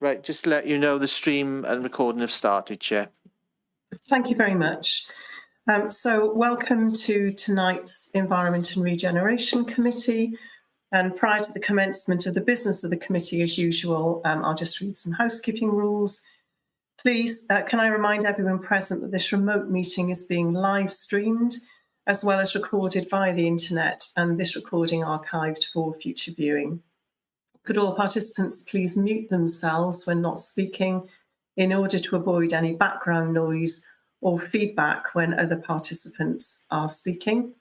Right, just to let you know, the stream and recording have started, Chair. Thank you very much. So welcome to tonight's Environment and Regeneration Committee. And prior to the commencement of the business of the committee, as usual, I'll just read some housekeeping rules. Please, can I remind everyone present that this remote meeting is being live streamed, as well as recorded via the internet, and this recording archived for future viewing. Could all participants please mute themselves when not speaking in order to avoid any background noise or feedback when other participants are speaking?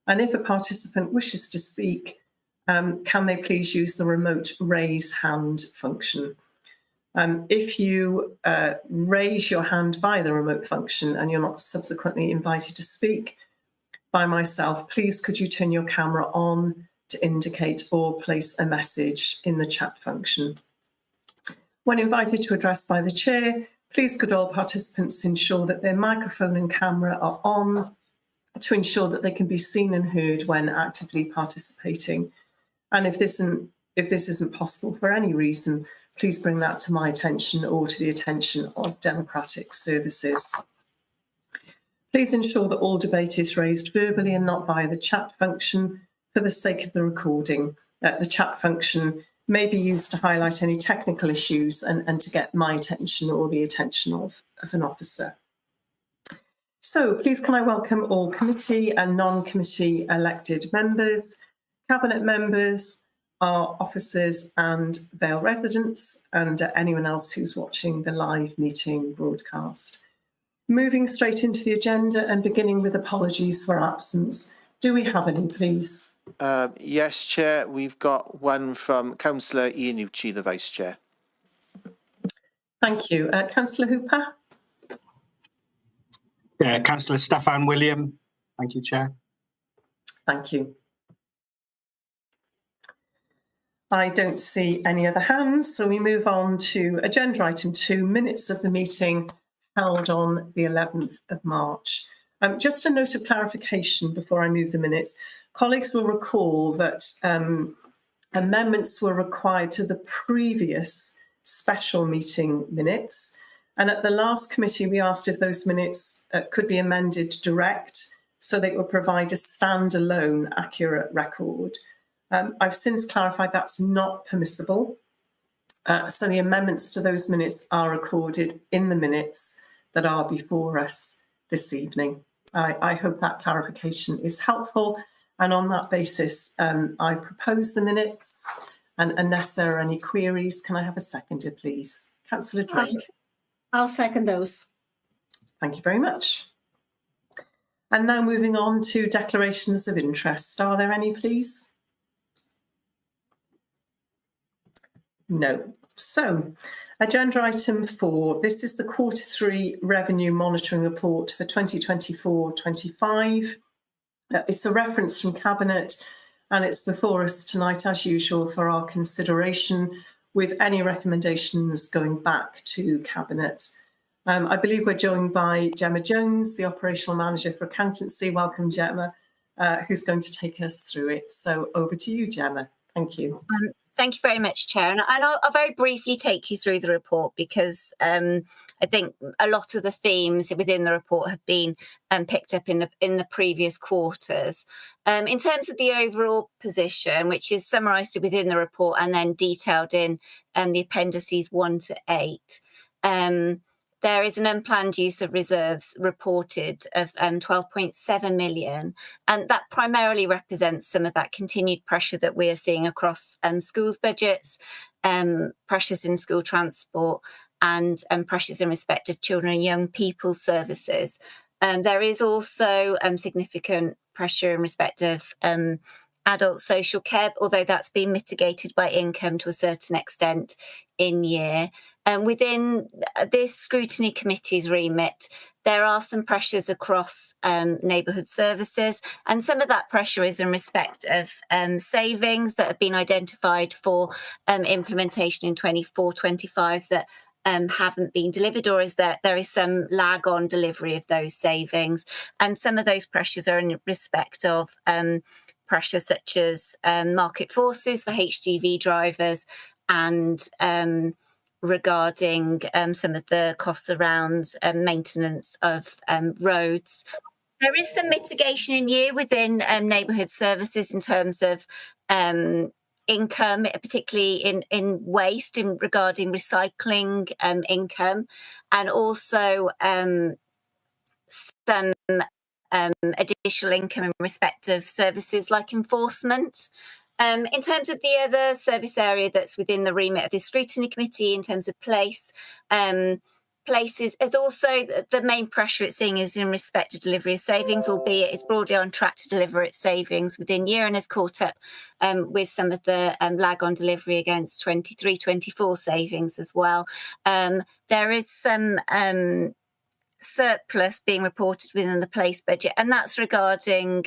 And if a participant wishes to speak, can they please use the remote raise hand function? If you raise your hand via the remote function and you're not subsequently invited to speak by myself, please could you turn your camera on to indicate or place a message in the chat function. When invited to address by the chair, please could all participants ensure that their microphone and camera are on to ensure that they can be seen and heard when actively participating. And if this isn't possible for any reason, please bring that to my attention or to the attention of Democratic Services. Please ensure that all debate is raised verbally and not via the chat function for the sake of the recording. The chat function may be used to highlight any technical issues and to get my attention or the attention of an officer. So please can I welcome all committee and non-committee elected members, cabinet members, our officers and Vale residents, and anyone else who's watching the live meeting broadcast. Moving straight into the agenda and beginning with apologies for absence. Do we have any, please? Yes, Chair. We've got one from Councillor Iannucci, the Vice Chair. Thank you. Councillor Hooper? Yeah, Councillor Stefan William. Thank you, Chair. Thank you. I don't see any other hands, so we move on to agenda item 2, minutes of the meeting held on the 11th of March. Just a note of clarification before I move the minutes. Colleagues will recall that amendments were required to the previous special meeting minutes. And at the last committee, we asked if those minutes could be amended direct so they would provide a standalone accurate record. I've since clarified that's not permissible. So the amendments to those minutes are recorded in the minutes that are before us this evening. I hope that clarification is helpful. And on that basis, I propose the minutes. And unless there are any queries, can I have a seconder, please? Councillor Drake. I'll second those. Thank you very much. And now moving on to declarations of interest. Are there any, please? No. So, agenda item 4. This is the Q3 Revenue Monitoring Report for 2024-25. It's a reference from Cabinet and it's before us tonight, as usual, for our consideration with any recommendations going back to Cabinet. I believe we're joined by Gemma Jones, the Operational Manager for Accountancy. Welcome, Gemma, who's going to take us through it. So over to you, Gemma. Thank you. Thank you very much, Chair. And I'll very briefly take you through the report because I think a lot of the themes within the report have been picked up in the previous quarters. In terms of the overall position, which is summarised within the report and then detailed in the appendices 1 to 8, there is an unplanned use of reserves reported of 12.7 million, and that primarily represents some of that continued pressure that we are seeing across schools' budgets, pressures in school transport, and pressures in respect of children and young people's services. There is also significant pressure in respect of adult social care, although that's been mitigated by income to a certain extent in year. Within this scrutiny committee's remit, there are some pressures across neighbourhood services, and some of that pressure is in respect of savings that have been identified for implementation in 24-25 that haven't been delivered, or is that there is some lag on delivery of those savings. And some of those pressures are in respect of pressures such as market forces for HGV drivers and regarding some of the costs around maintenance of roads. There is some mitigation in year within neighbourhood services in terms of income, particularly in waste, regarding recycling income, and also some additional income in respect of services like enforcement. In terms of the other service area that's within the remit of the Scrutiny Committee, in terms of places, is also the main pressure it's seeing is in respect of delivery of savings, albeit it's broadly on track to deliver its savings within year and has caught up with some of the lag on delivery against 23-24 savings as well. There is some surplus being reported within the place budget, and that's regarding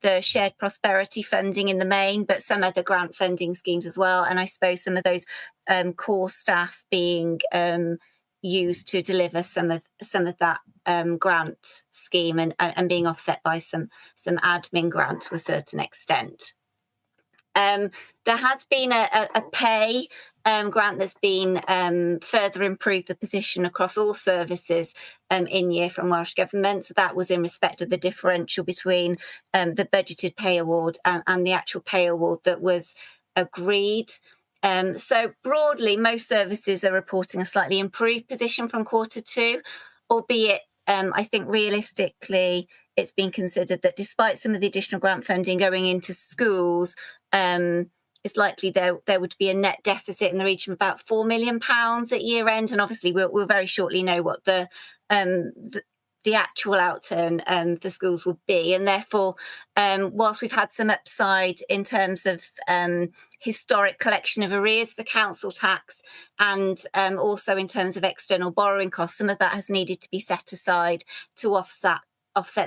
the shared prosperity funding in the main, but some other grant funding schemes as well. And I suppose some of those core staff being used to deliver some of that grant scheme and being offset by some admin grant to a certain extent. There has been a pay grant that's been further improved the position across all services in year from Welsh Government. So that was in respect of the differential between the budgeted pay award and the actual pay award that was agreed. So broadly, most services are reporting a slightly improved position from Q2, albeit I think realistically it's been considered that despite some of the additional grant funding going into schools, it's likely there would be a net deficit in the region of about £4 million at year end. And obviously we'll very shortly know what the actual outturn for schools will be. And therefore, whilst we've had some upside in terms of historic collection of arrears for council tax and also in terms of external borrowing costs, some of that has needed to be set aside to offset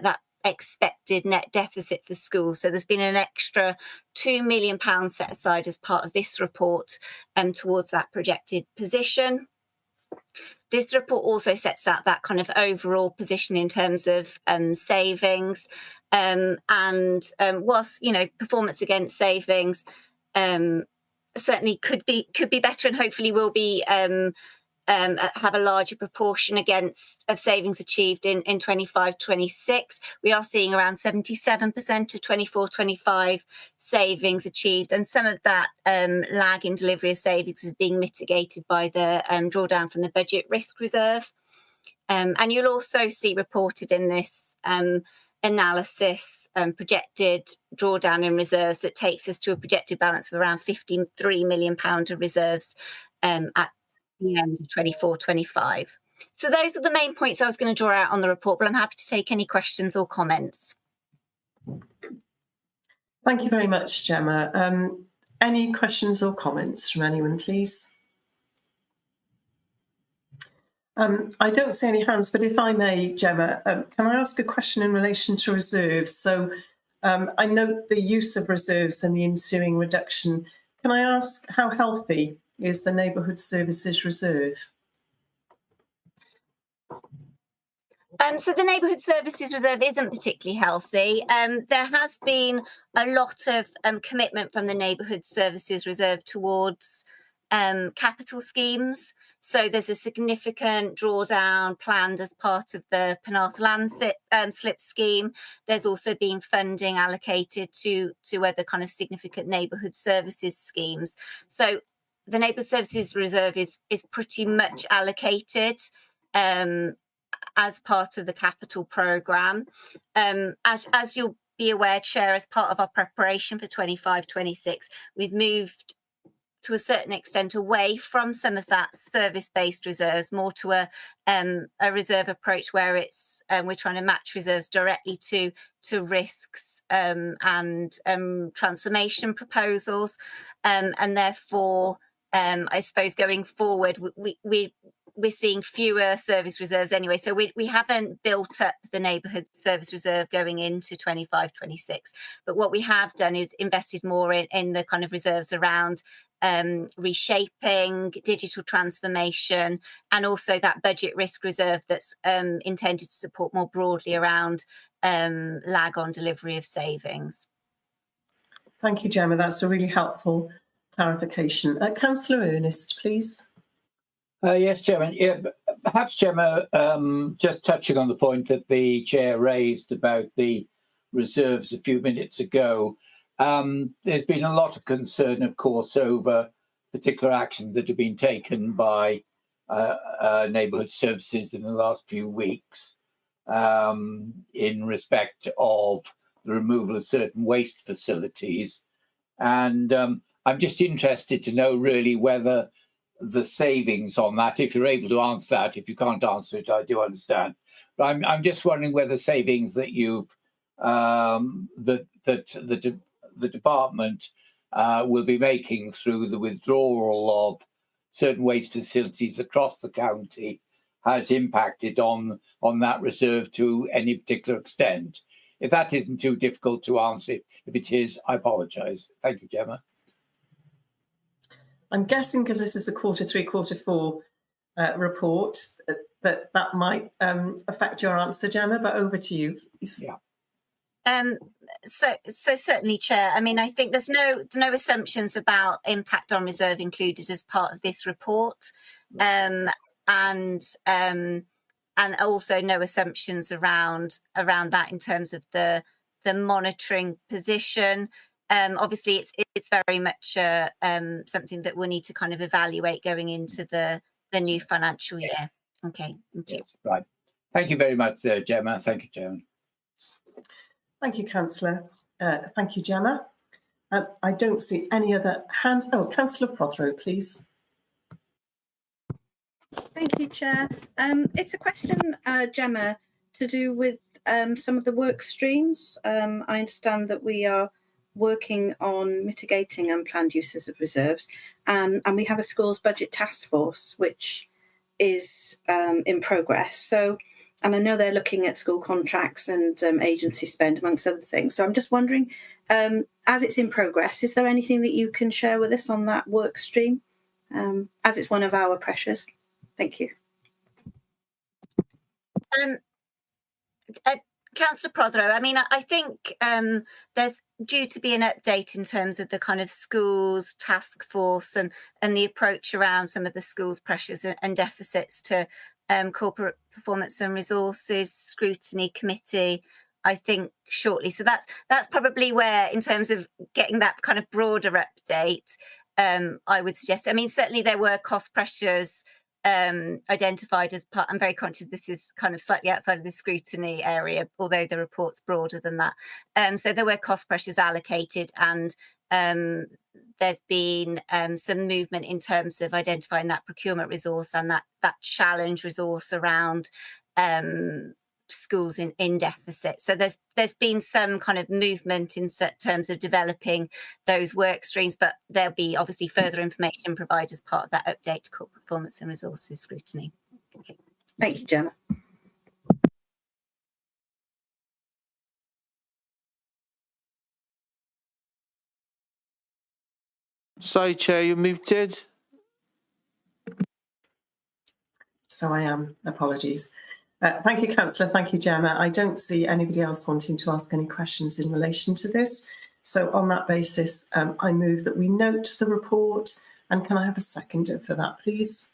that expected net deficit for schools. So there's been an extra £2 million set aside as part of this report towards that projected position. This report also sets out that kind of overall position in terms of savings, and whilst performance against savings certainly could be better, and hopefully will be have a larger proportion of savings achieved in 25-26. We are seeing around 77% of 24-25 savings achieved, and some of that lag in delivery of savings is being mitigated by the drawdown from the budget risk reserve. And you'll also see reported in this analysis projected drawdown in reserves that takes us to a projected balance of around £53 million of reserves at the end of 24-25. So those are the main points I was going to draw out on the report, but I'm happy to take any questions or comments. Thank you very much, Gemma. Any questions or comments from anyone, please? I don't see any hands, but if I may, Gemma, can I ask a question in relation to reserves? So I note the use of reserves and the ensuing reduction. Can I ask how healthy is the Neighbourhood Services Reserve? So the Neighbourhood Services Reserve isn't particularly healthy. There has been a lot of commitment from the Neighbourhood Services Reserve towards capital schemes. So there's a significant drawdown planned as part of the Penarth Land Slip scheme. There's also been funding allocated to other kind of significant neighbourhood services schemes. So the Neighbourhood Services Reserve is pretty much allocated as part of the capital programme. As you'll be aware, Chair, as part of our preparation for 25-26, we've moved to a certain extent away from some of that service-based reserves, more to a reserve approach where it's we're trying to match reserves directly to risks and transformation proposals, and therefore I suppose going forward we're seeing fewer service reserves anyway. So we haven't built up the Neighbourhood Service Reserve going into 25-26. But what we have done is invested more in the kind of reserves around reshaping, digital transformation, and also that budget risk reserve that's intended to support more broadly around lag on delivery of savings. Thank you, Gemma. That's a really helpful clarification. Councillor Ernest, please. Yes, Chairman. Yeah, perhaps, Gemma, just touching on the point that the Chair raised about the reserves a few minutes ago, there's been a lot of concern, of course, over particular actions that have been taken by neighbourhood services in the last few weeks in respect of the removal of certain waste facilities. And I'm just interested to know really whether the savings on that, if you're able to answer that, if you can't answer it, I do understand. But I'm just wondering whether savings that you've that the department will be making through the withdrawal of certain waste facilities across the county has impacted on that reserve to any particular extent. If that isn't too difficult to answer, if it is, I apologise. Thank you, Gemma. I'm guessing because this is a quarter 3, quarter 4 report that might affect your answer, Gemma, but over to you, please. Yeah. So certainly, Chair. I mean, I think there's no assumptions about impact on reserve included as part of this report, and also no assumptions around that in terms of the monitoring position. Obviously, it's very much something that we'll need to kind of evaluate going into the new financial year. Okay, thank you. Right. Thank you very much, Gemma. Thank you, Chairman. Thank you, Councillor. Thank you, Gemma. I don't see any other hands. Oh, Councillor Prothero, please. Thank you, Chair. It's a question, Gemma, to do with some of the work streams. I understand that we are working on mitigating unplanned uses of reserves, and we have a schools budget task force which is in progress. So, and I know they're looking at school contracts and agency spend, amongst other things. So I'm just wondering, as it's in progress, is there anything that you can share with us on that work stream, as it's one of our pressures? Thank you. Councillor Prothero, I mean, I think there's due to be an update in terms of the kind of schools task force and the approach around some of the schools' pressures and deficits to corporate performance and resources scrutiny committee, I think, shortly. So that's probably where, in terms of getting that kind of broader update, I would suggest. I mean, certainly there were cost pressures identified as part. I'm very conscious this is kind of slightly outside of the scrutiny area, although the report's broader than that. So there were cost pressures allocated, and there's been some movement in terms of identifying that procurement resource and that challenge resource around schools in deficit. So there's been some kind of movement in terms of developing those work streams, but there'll be obviously further information provided as part of that update to corporate performance and resources scrutiny. Okay. Thank you, Gemma. Sorry, Chair, you're muted. So I am. Apologies. Thank you, Councillor. Thank you, Gemma. I don't see anybody else wanting to ask any questions in relation to this. So on that basis, I move that we note the report. And can I have a seconder for that, please?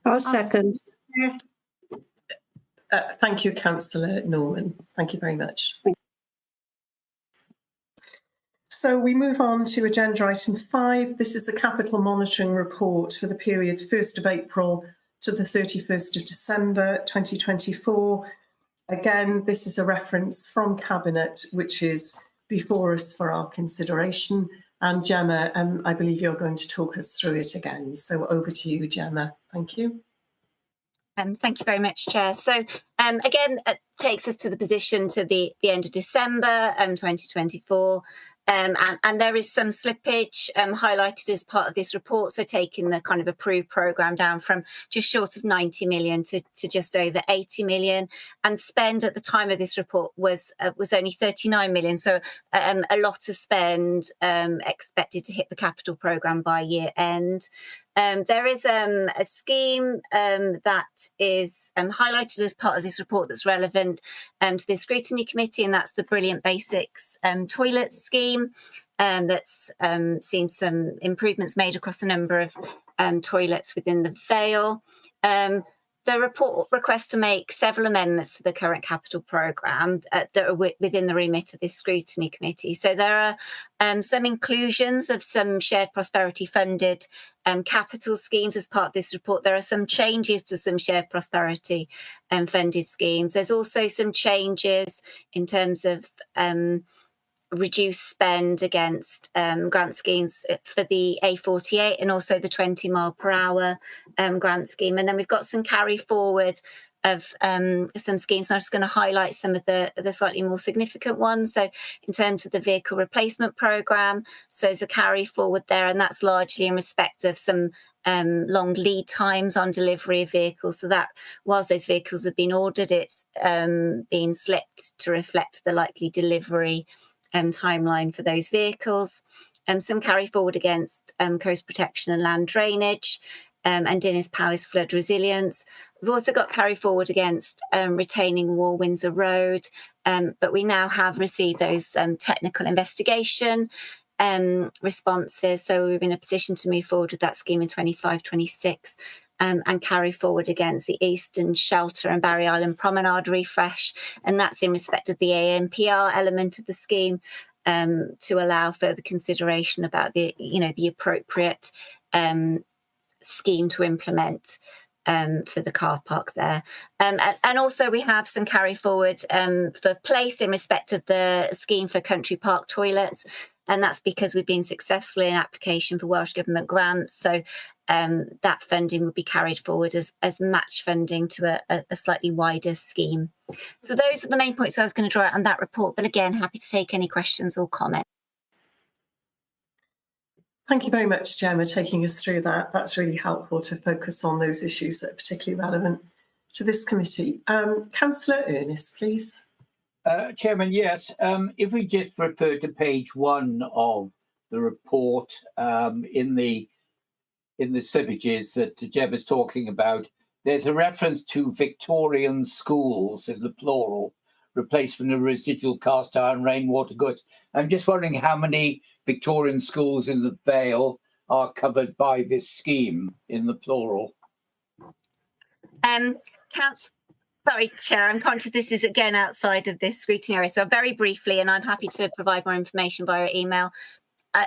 I'll second. Thank you, Councillor Norman. Thank you very much. So we move on to agenda item 5. This is the capital monitoring report for the period 1st of April to the 31st of December 2024. Again, this is a reference from Cabinet, which is before us for our consideration. And Gemma, I believe you're going to talk us through it again. So over to you, Gemma. Thank you. Thank you very much, Chair. So again, it takes us to the position to the end of December 2024. And there is some slippage highlighted as part of this report. So taking the kind of approved programme down from just short of 90 million to just over 80 million. And spend at the time of this report was only 39 million. So a lot of spend expected to hit the capital programme by year end. There is a scheme that is highlighted as part of this report that's relevant to the Scrutiny Committee, and that's the Brilliant Basics toilet scheme. that's seen some improvements made across a number of toilets within the Vale. The report requests to make several amendments to the current capital programme that are within the remit of this scrutiny committee. So there are some inclusions of some shared prosperity funded capital schemes as part of this report. There are some changes to some shared prosperity funded schemes. There's also some changes in terms of reduced spend against grant schemes for the A48 and also the 20 mile per hour grant scheme. And then we've got some carry forward of some schemes. So I'm just going to highlight some of the slightly more significant ones. So in terms of the vehicle replacement programme, so there's a carry forward there, and that's largely in respect of some long lead times on delivery of vehicles. So that whilst those vehicles have been ordered, it's been slipped to reflect the likely delivery timeline for those vehicles. Some carry forward against coast protection and land drainage, and Dinas Powys flood resilience. We've also got carry forward against retaining wall Windsor Road, but we now have received those technical investigation responses, so we're in a position to move forward with that scheme in 25-26. And carry forward against the Eastern Shelter and Barry Island Promenade refresh, and that's in respect of the ANPR element of the scheme, to allow further consideration about the appropriate scheme to implement for the car park there. And also we have some carry forward for place in respect of the scheme for country park toilets. And that's because we've been successful in application for Welsh Government grants. So that funding will be carried forward as match funding to a slightly wider scheme. So those are the main points I was going to draw out on that report. But again, happy to take any questions or comments. Thank you very much, Gemma, taking us through that. That's really helpful to focus on those issues that are particularly relevant to this committee. Councillor Ernest, please. Chairman, yes. If we just refer to page 1 of the report, in the slippages that Gemma's talking about, there's a reference to Victorian schools in the plural, replacement of residual cast iron rainwater goods. I'm just wondering how many Victorian schools in the Vale are covered by this scheme in the plural. Sorry, Chair, I'm conscious this is again outside of this scrutiny area. So very briefly, and I'm happy to provide more information via email.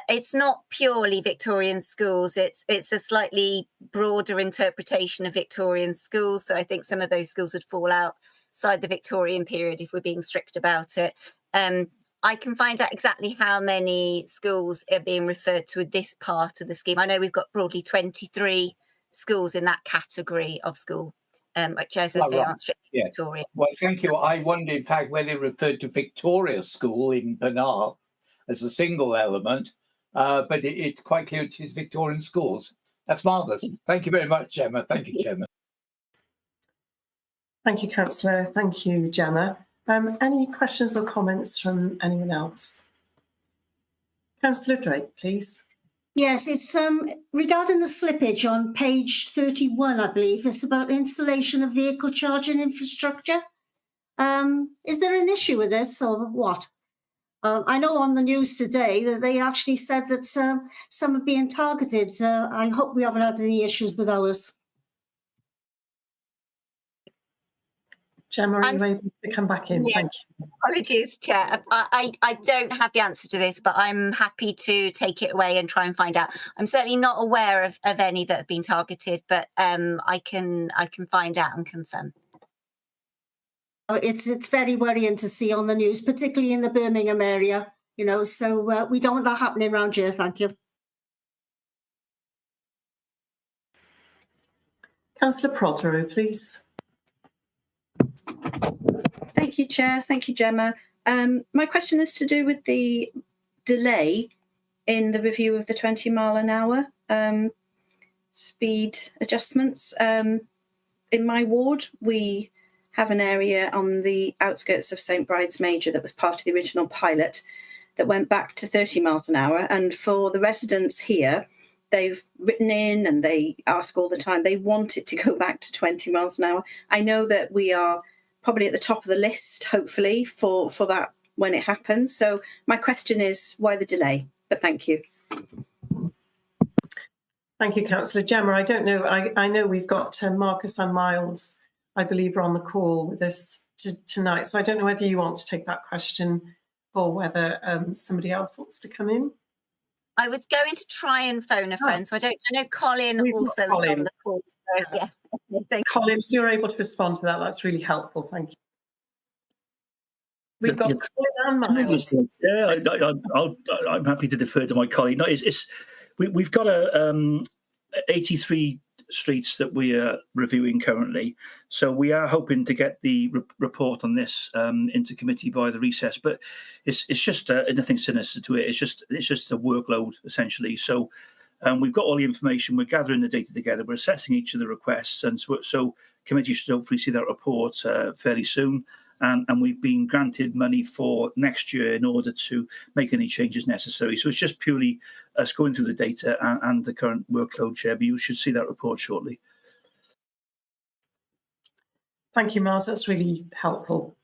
It's not purely Victorian schools. It's a slightly broader interpretation of Victorian schools. So I think some of those schools would fall outside the Victorian period if we're being strict about it. I can find out exactly how many schools are being referred to with this part of the scheme. I know we've got broadly 23 schools in that category of school. Which, as I say, aren't strictly Victorian. Well, thank you. I wondered, in fact, whether it referred to Victoria School in Penarth as a single element, but it's quite clear it is Victorian schools. That's marvellous. Thank you very much, Gemma. Thank you, Chairman. Thank you, Councillor. Thank you, Gemma. Any questions or comments from anyone else? Councillor Drake, please. Yes, it's regarding the slippage on page 31, I believe. It's about installation of vehicle charging infrastructure. Is there an issue with this or what? I know on the news today that they actually said that some are being targeted. I hope we haven't had any issues with ours. Gemma, are you able to come back in? Yeah. Thank you. Apologies, Chair. I don't have the answer to this, but I'm happy to take it away and try and find out. I'm certainly not aware of any that have been targeted, but I can find out and confirm. It's very worrying to see on the news, particularly in the Birmingham area, so we don't want that happening around here. Thank you. Councillor Prothero, please. Thank you, Chair. Thank you, Gemma. My question is to do with the delay in the review of the 20 mile an hour speed adjustments. In my ward, we have an area on the outskirts of St Bride's Major that was part of the original pilot that went back to 30 miles an hour. And for the residents here, they've written in and they ask all the time, they want it to go back to 20 miles an hour. I know that we are probably at the top of the list, hopefully, for that when it happens. So my question is, why the delay? But thank you. Thank you, Councillor Gemma. I don't know, I know we've got Marcus and Miles, I believe, are on the call with us tonight. So I don't know whether you want to take that question or whether somebody else wants to come in. I was going to try and phone a friend, so I know Colin We've got also is Colin. on the call. So, yeah. Thank you. Colin, if you're able to respond to that, that's really helpful. Thank you. We've got Colin and Miles. Yeah, I'm happy to defer to my colleague. No, we've got 83 streets that we are reviewing currently, so we are hoping to get the report on this into committee by the recess. But it's just nothing sinister to it. It's just a workload essentially. So we've got all the information. We're gathering the data together. We're assessing each of the requests, and so committee should hopefully see that report fairly soon. And we've been granted money for next year in order to make any changes necessary. So it's just purely us going through the data and the current workload, Chair, but you should see that report shortly. Thank you, Miles. That's really helpful.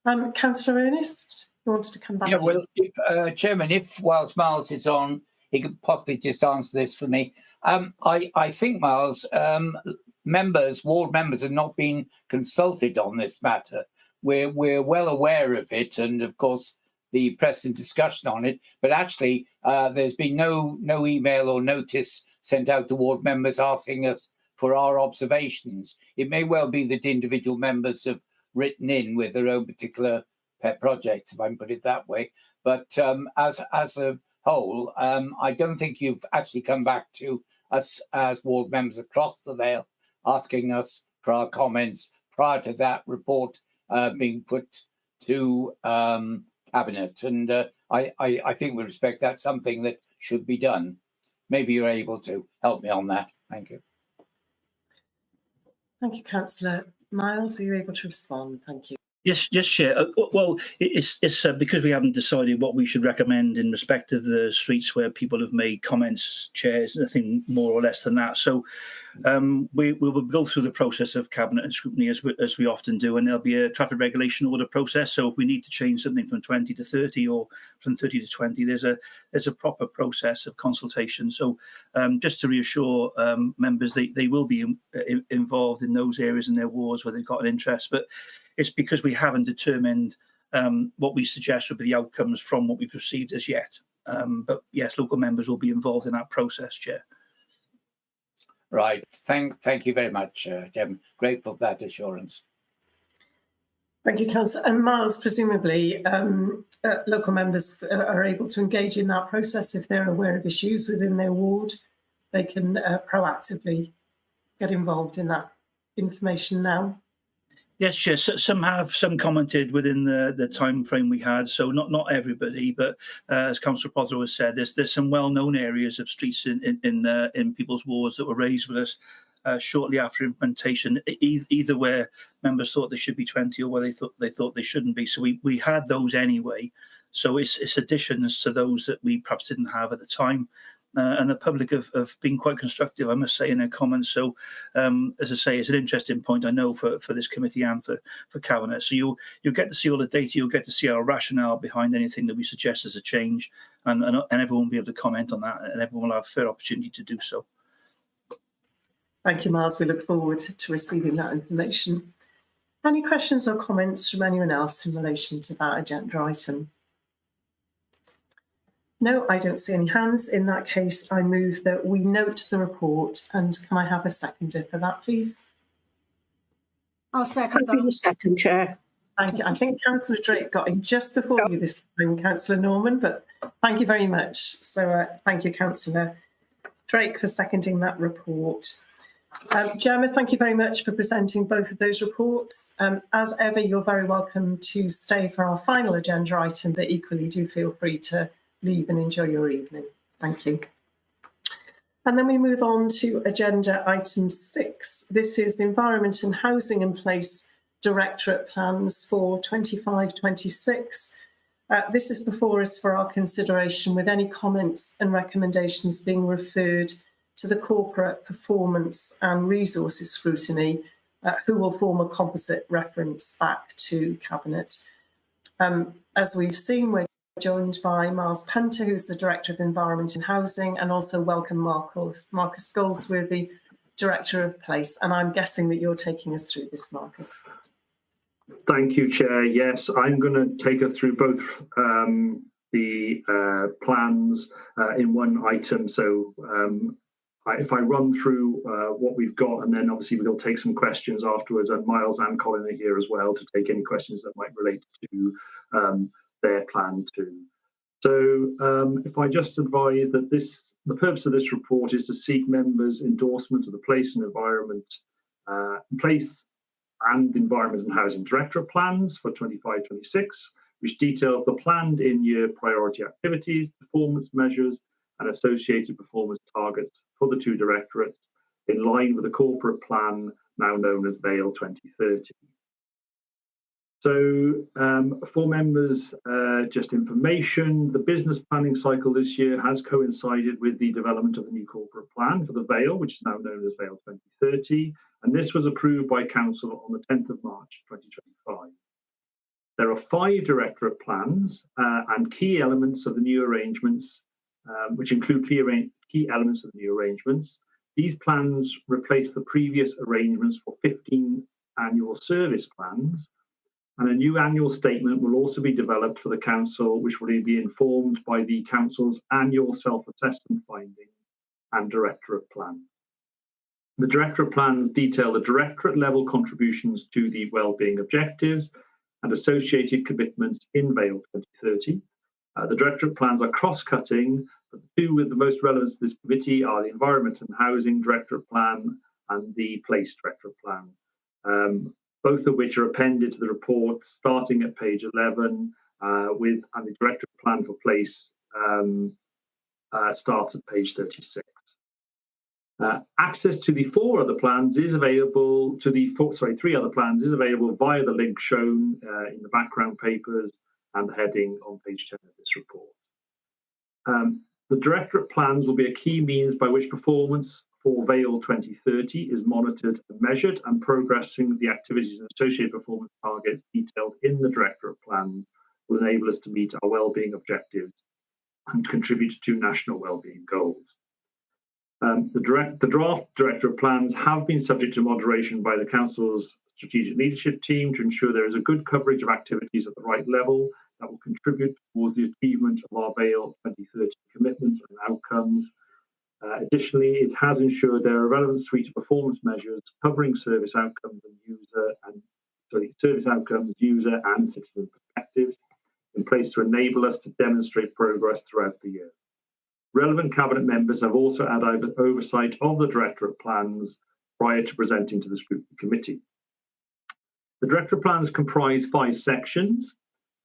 Councillor Ernest, you wanted to come back? Yeah, well, if, Chairman, whilst Miles is on, he could possibly just answer this for me. I think, Miles, ward members have not been consulted on this matter. We're well aware of it, and of course the press and discussion on it. But actually, there's been no email or notice sent out to ward members asking us for our observations. It may well be that individual members have written in with their own particular pet projects, if I can put it that way. But as a whole, I don't think you've actually come back to us as ward members across the Vale asking us for our comments prior to that report being put to Cabinet. And I think with respect, that's something that should be done. Maybe you're able to help me on that. Thank you. Thank you, Councillor. Miles, are you able to respond? Thank you. Yes, Chair. Well, it's because we haven't decided what we should recommend in respect of the streets where people have made comments, Chairs, nothing more or less than that. So we will go through the process of Cabinet and scrutiny as we often do, and there'll be a traffic regulation order process. So if we need to change something from 20 to 30 or from 30 to 20, there's a proper process of consultation. So just to reassure members, they will be involved in those areas in their wards where they've got an interest, but it's because we haven't determined what we suggest would be the outcomes from what we've received as yet. But yes, local members will be involved in that process, Chair. Right. Thank you very much, Chairman. Grateful for that assurance. Thank you, Councillor. And Miles, presumably local members are able to engage in that process if they're aware of issues within their ward. They can proactively get involved in that information now. Yes, Chair. Some commented within the time frame we had. So not everybody, but as Councillor Potter has said, there's some well-known areas of streets in people's wards that were raised with us shortly after implementation, either where members thought they should be 20 or where they thought they shouldn't be. So we had those anyway. So it's additions to those that we perhaps didn't have at the time. And the public have been quite constructive, I must say, in their comments. So, as I say, it's an interesting point, I know, for this committee and for Cabinet. So you'll get to see all the data, you'll get to see our rationale behind anything that we suggest as a change, and everyone will be able to comment on that, and everyone will have a fair opportunity to do so. Thank you, Miles. We look forward to receiving that information. Any questions or comments from anyone else in relation to that agenda item? No, I don't see any hands. In that case, I move that we note the report, and can I have a seconder for that, please? I'll second that. Second, Chair. Thank you. I think Councillor Drake got in just before you this time, Councillor Norman, but thank you very much. So thank you, Councillor Drake, for seconding that report. Gemma, thank you very much for presenting both of those reports. As ever, you're very welcome to stay for our final agenda item, but equally do feel free to leave and enjoy your evening. Thank you. And then we move on to agenda item 6. This is the Environment and Housing and Place Directorate plans for 25-26. This is before us for our consideration, with any comments and recommendations being referred to the Corporate Performance and Resources Scrutiny, who will form a composite reference back to Cabinet. As we've seen, we're joined by Miles Punter, who's the Director of Environment and Housing, and also welcome Marcus Goldsworthy, Director of Place. And I'm guessing that you're taking us through this, Marcus. Thank you, Chair. Yes, I'm going to take us through both the plans in one item. So if I run through what we've got, and then obviously we'll take some questions afterwards, and Miles and Colin are here as well to take any questions that might relate to their plan too. So if I just advise that the purpose of this report is to seek members' endorsement of the Place and Environment and Housing Directorate plans for 25-26, which details the planned in-year priority activities, performance measures, and associated performance targets for the two directorates in line with the corporate plan now known as Vale 2030. So for members, just information, the business planning cycle this year has coincided with the development of the new corporate plan for the Vale, which is now known as Vale 2030, and this was approved by Council on the 10th of March 2025. There are 5 directorate plans and key elements of the new arrangements, which include key elements of the new arrangements. These plans replace the previous arrangements for 15 annual service plans, and a new annual statement will also be developed for the Council, which will be informed by the Council's annual self-assessment findings and directorate plan. The directorate plans detail the directorate level contributions to the wellbeing objectives and associated commitments in Vale 2030. The directorate plans are cross-cutting, but the two with the most relevance to this committee are the Environment and Housing Directorate Plan and the Place Directorate Plan, both of which are appended to the report starting at page 11, and the Directorate Plan for Place starts at page 36. Access to the 3 other plans is available via the link shown in the background papers and the heading on page 10 of this report. The directorate plans will be a key means by which performance for Vale 2030 is monitored and measured, and progressing the activities and associated performance targets detailed in the directorate plans will enable us to meet our wellbeing objectives and contribute to national wellbeing goals. The draft directorate plans have been subject to moderation by the Council's strategic leadership team to ensure there is a good coverage of activities at the right level that will contribute towards the achievement of our Vale 2030 commitments and outcomes. Additionally, it has ensured there are a relevant suite of performance measures covering service outcomes and user and citizen perspectives in place to enable us to demonstrate progress throughout the year. Relevant Cabinet members have also had oversight of the directorate plans prior to presenting to the Scrutiny Committee. The directorate plans comprise 5 sections: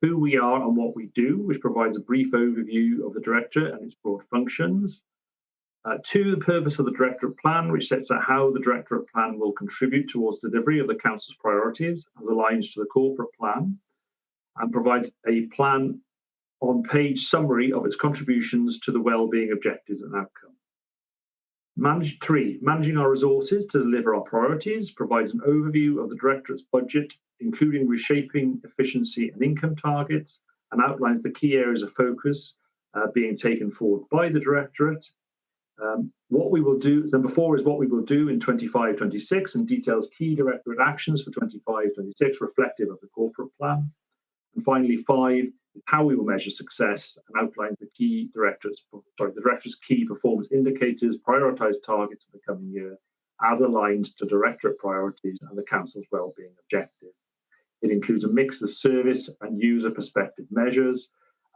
who we are and what we do, which provides a brief overview of the directorate and its broad functions. 2, the purpose of the directorate plan, which sets out how the directorate plan will contribute towards delivery of the Council's priorities as aligns to the corporate plan, and provides a plan on-page summary of its contributions to the wellbeing objectives and outcomes. 3, managing our resources to deliver our priorities, provides an overview of the Directorate's budget, including reshaping efficiency and income targets, and outlines the key areas of focus being taken forward by the Directorate. What we will do, number 4 is what we will do in 25-26 and details key Directorate actions for 25-26 reflective of the corporate plan. And finally, 5 is how we will measure success and outlines the Directorate's key performance indicators, prioritised targets for the coming year as aligned to Directorate priorities and the Council's wellbeing objectives. It includes a mix of service and user perspective measures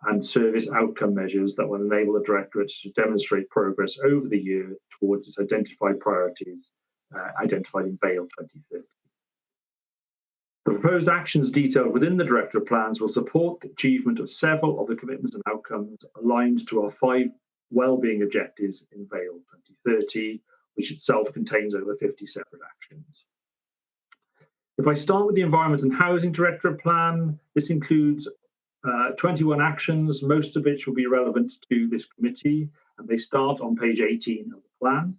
and service outcome measures that will enable the Directorate to demonstrate progress over the year towards its identified priorities identified in Vale 2030. The proposed actions detailed within the Directorate plans will support the achievement of several of the commitments and outcomes aligned to our 5 wellbeing objectives in Vale 2030, which itself contains over 50 separate actions. If I start with the Environment and Housing Directorate plan, this includes 21 actions, most of which will be relevant to this committee, and they start on page 18 of the plan.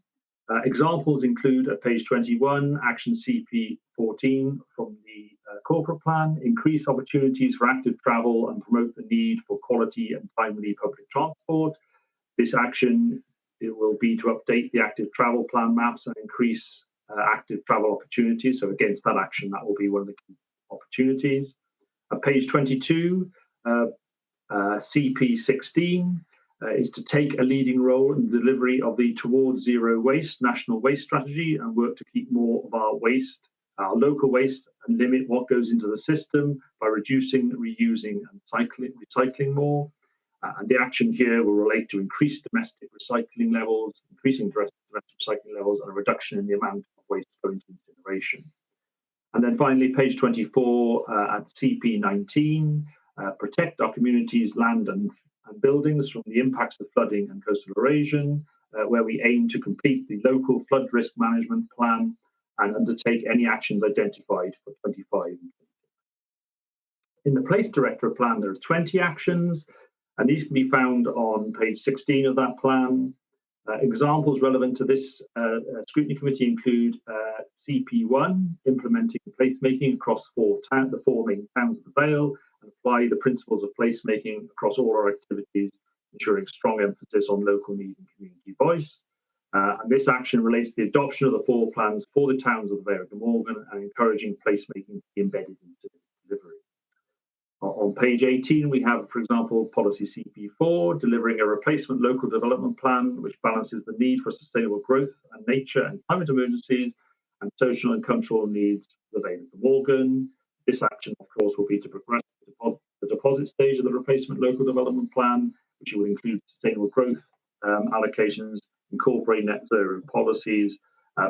Examples include at page 21, action CP14 from the corporate plan, increase opportunities for active travel and promote the need for quality and timely public transport. This action, it will be to update the active travel plan maps and increase active travel opportunities. So against that action, that will be one of the key opportunities. At page 22, CP16 is to take a leading role in the delivery of the Towards Zero Waste National Waste Strategy and work to keep more of our waste, our local waste, and limit what goes into the system by reducing, reusing, and recycling more. And the action here will relate to increased domestic recycling levels, increasing domestic recycling levels, and a reduction in the amount of waste going to incineration. And then finally, page 24 at CP19, protect our communities' land and buildings from the impacts of flooding and coastal erosion, where we aim to complete the local flood risk management plan and undertake any actions identified for 25 and 26. In the Place Directorate plan, there are 20 actions, and these can be found on page 16 of that plan. Examples relevant to this scrutiny committee include CP1, implementing placemaking across the four main towns of the Vale, and apply the principles of placemaking across all our activities, ensuring strong emphasis on local need and community voice. And this action relates to the adoption of the four plans for the towns of the Vale of Glamorgan and encouraging placemaking to be embedded in delivery. On page 18, we have, for example, policy CP4, delivering a replacement local development plan, which balances the need for sustainable growth and nature and climate emergencies and social and cultural needs of the Vale of Glamorgan. This action, of course, will be to progress the deposit stage of the replacement local development plan, which will include sustainable growth allocations, incorporate net zero policies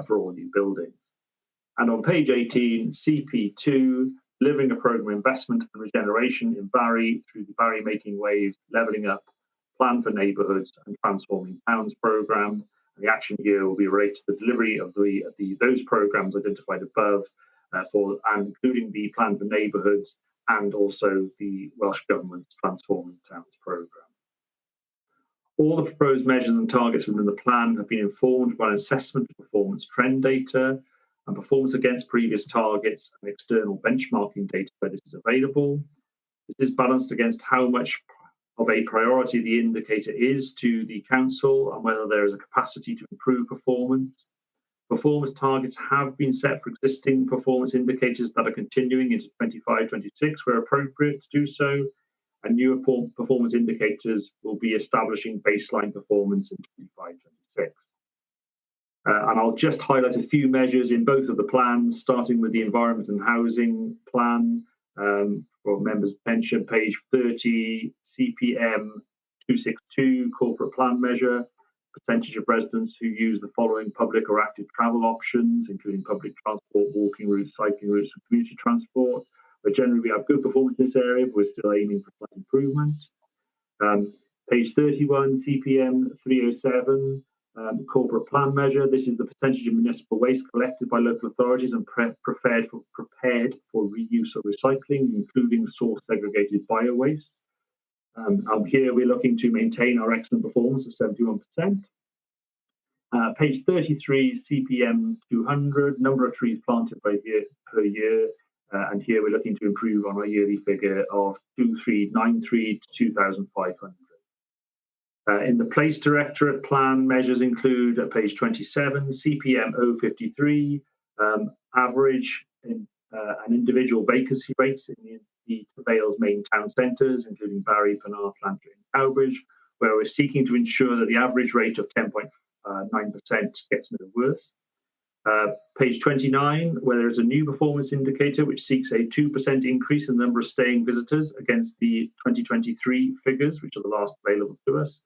for all new buildings. And on page 18, CP2, delivering a programme of investment and regeneration in Barry through the Barry Making Waves, Levelling Up, Plan for Neighbourhoods and Transforming Towns programme. The action here will be related to the delivery of those programmes identified above, and including the Plan for Neighbourhoods and also the Welsh Government's Transforming Towns programme. All the proposed measures and targets within the plan have been informed by an assessment of performance trend data and performance against previous targets and external benchmarking data where this is available. This is balanced against how much of a priority the indicator is to the council and whether there is a capacity to improve performance. Performance targets have been set for existing performance indicators that are continuing into 25-26 where appropriate to do so, and newer performance indicators will be establishing baseline performance in 25-26. And I'll just highlight a few measures in both of the plans, starting with the Environment and Housing Plan for members' attention, page 30, CPM 262, Corporate Plan Measure, percentage of residents who use the following public or active travel options, including public transport, walking routes, cycling routes, and community transport. But generally, we have good performance in this area, but we're still aiming for slight improvement. Page 31, CPM 307, Corporate Plan Measure. This is the percentage of municipal waste collected by local authorities and prepared for reuse or recycling, including source segregated bio-waste. Here we're looking to maintain our excellent performance at 71%. Page 33, CPM 200, number of trees planted per year. And here we're looking to improve on our yearly figure of 2393 to 2,500. In the Place Directorate plan, measures include at page 27, CPM 053, average and individual vacancy rates in the Vale's main town centres, including Barry, Penarth, Llantree and Cowbridge, where we're seeking to ensure that the average rate of 10.9% gets no worse. Page 29, where there is a new performance indicator which seeks a 2% increase in the number of staying visitors against the 2023 figures, which are the last available to us.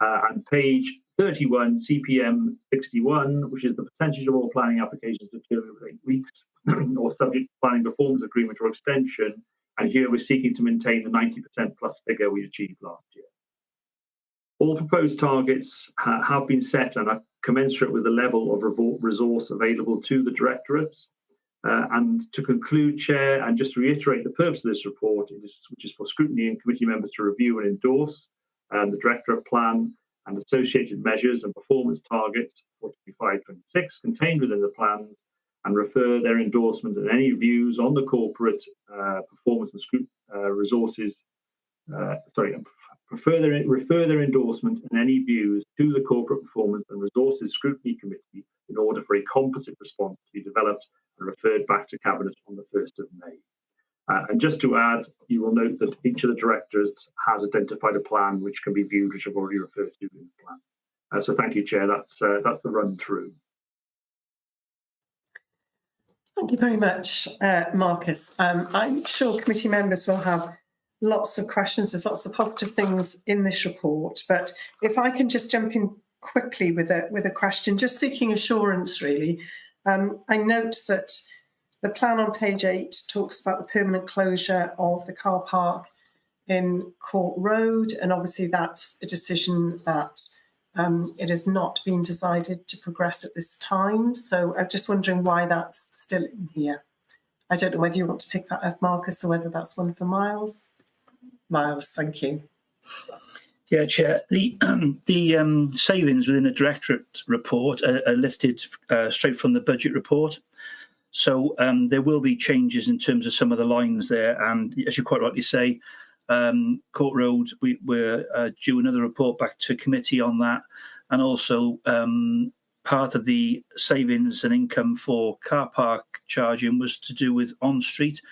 And page 31, CPM 61, which is the percentage of all planning applications determined within 8 weeks or subject to planning performance agreement or extension. And here we're seeking to maintain the 90% plus figure we achieved last year. All proposed targets have been set and are commensurate with the level of resource available to the directorates. And to conclude, Chair, and just to reiterate the purpose of this report, which is for scrutiny and committee members to review and endorse the directorate plan and associated measures and performance targets for 25-26 contained within the plans, and refer their endorsement and any views on the corporate performance and resources. Refer their endorsement and any views to the Corporate Performance and Resources Scrutiny Committee in order for a composite response to be developed and referred back to Cabinet on the 1st of May. And just to add, you will note that each of the directors has identified a plan which can be viewed, which I've already referred to in the plan. So thank you, Chair. That's the run through. Thank you very much, Marcus. I'm sure committee members will have lots of questions. There's lots of positive things in this report, but if I can just jump in quickly with a question, just seeking assurance really. I note that the plan on page 8 talks about the permanent closure of the car park in Court Road, and obviously that's a decision that it has not been decided to progress at this time. So I'm just wondering why that's still in here. I don't know whether you want to pick that up, Marcus, or whether that's one for Miles. Miles, thank you. Yeah, Chair. The savings within the Directorate report are lifted straight from the budget report. So there will be changes in terms of some of the lines there. And as you quite rightly say, Court Road, we're due another report back to committee on that. And also part of the savings and income for car park charging was to do with on-street.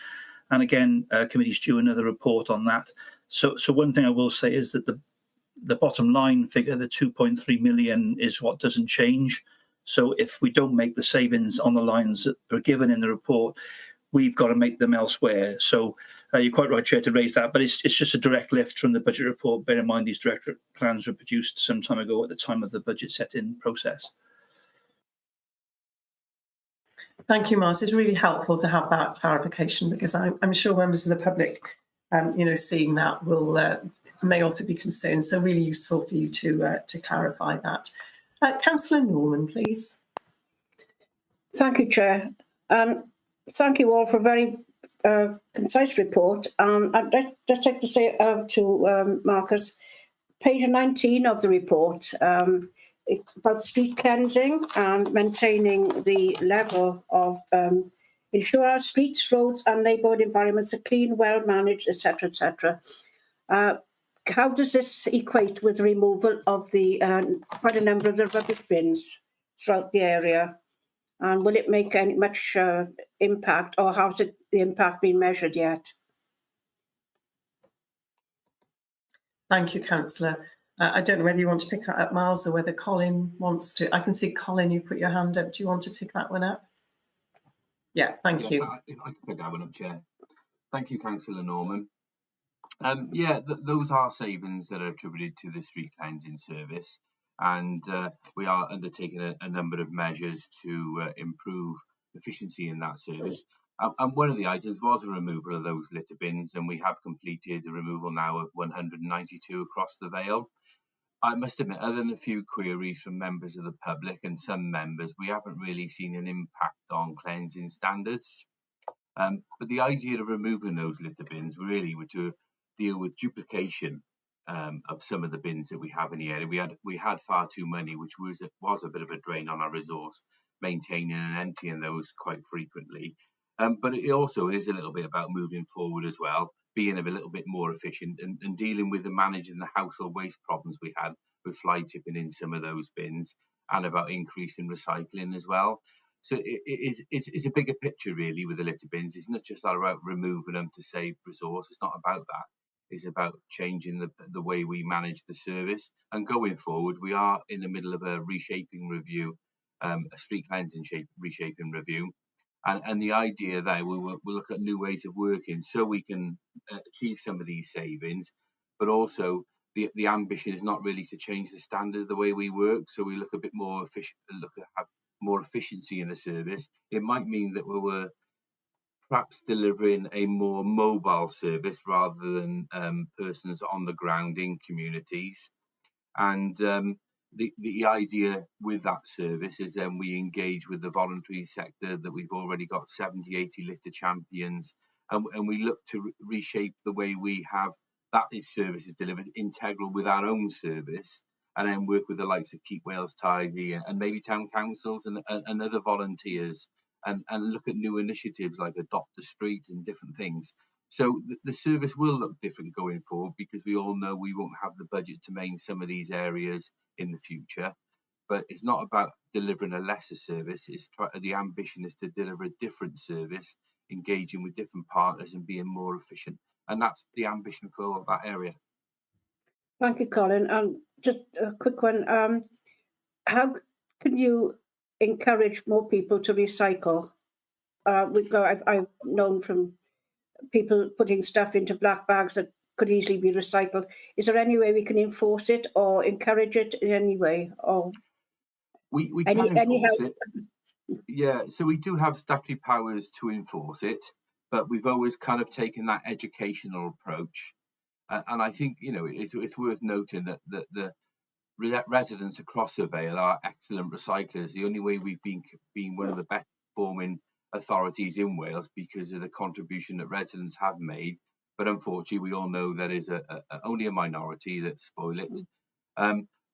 And again, committee's due another report on that. So one thing I will say is that the bottom line figure, the 2.3 million, is what doesn't change. So if we don't make the savings on the lines that are given in the report, we've got to make them elsewhere. So you're quite right, Chair, to raise that, but it's just a direct lift from the budget report. Bear in mind these directorate plans were produced some time ago at the time of the budget set-in process. Thank you, Mars. It's really helpful to have that clarification, because I'm sure members of the public, seeing that may also be concerned. So really useful for you to clarify that. Councillor Norman, please. Thank you, Chair. Thank you all for a very concise report. I'd just like to say to Marcus, page 19 of the report, it's about street cleansing and maintaining the level of ensure our streets, roads and neighbourhood environments are clean, well managed, etc., etc. How does this equate with the removal of the quite a number of the rubbish bins throughout the area? And will it make any much impact, or how's the impact been measured yet? Thank you, Councillor. I don't know whether you want to pick that up, Miles, or whether Colin wants to. I can see, Colin, you put your hand up. Do you want to pick that one up? Yeah, thank you. If I can pick that one up, Chair. Thank you, Councillor Norman. Those are savings that are attributed to the street cleansing service, and we are undertaking a number of measures to improve efficiency in that service. And one of the items was a removal of those litter bins, and we have completed the removal now of 192 across the Vale. I must admit, other than a few queries from members of the public and some members, we haven't really seen an impact on cleansing standards. But the idea of removing those litter bins really were to deal with duplication of some of the bins that we have in the area. We had far too many, which was a bit of a drain on our resource, maintaining and emptying those quite frequently. But it also is a little bit about moving forward as well, being a little bit more efficient and dealing with the managing the household waste problems we had with fly tipping in some of those bins, and about increasing recycling as well. So it's a bigger picture really with the litter bins. It's not just about removing them to save resource. It's not about that. It's about changing the way we manage the service. And going forward, we are in the middle of a reshaping review, a street cleansing reshaping review. And the idea there, we'll look at new ways of working so we can achieve some of these savings, but also the ambition is not really to change the standard of the way we work. So we look a bit more efficient, have more efficiency in the service. It might mean that we were perhaps delivering a more mobile service rather than persons on the ground in communities. And the idea with that service is then we engage with the voluntary sector, that we've already got 70, 80 litter champions, and we look to reshape the way we have that service is delivered integral with our own service, and then work with the likes of Keep Wales Tidy and maybe town councils and other volunteers, and look at new initiatives like Adopt a Street and different things. So the service will look different going forward, because we all know we won't have the budget to maintain some of these areas in the future. But it's not about delivering a lesser service. The ambition is to deliver a different service, engaging with different partners and being more efficient. And that's the ambition for that area. Thank you, Colin. Just a quick one. How can you encourage more people to recycle? I've known from people putting stuff into black bags that could easily be recycled. Is there any way we can enforce it or encourage it in any way? Or we can enforce it. Yeah, so we do have statutory powers to enforce it, but we've always kind of taken that educational approach. And I think, you know, it's worth noting that the residents across the Vale are excellent recyclers. The only way we've been one of the best performing authorities in Wales because of the contribution that residents have made. But unfortunately, we all know there is only a minority that spoil it.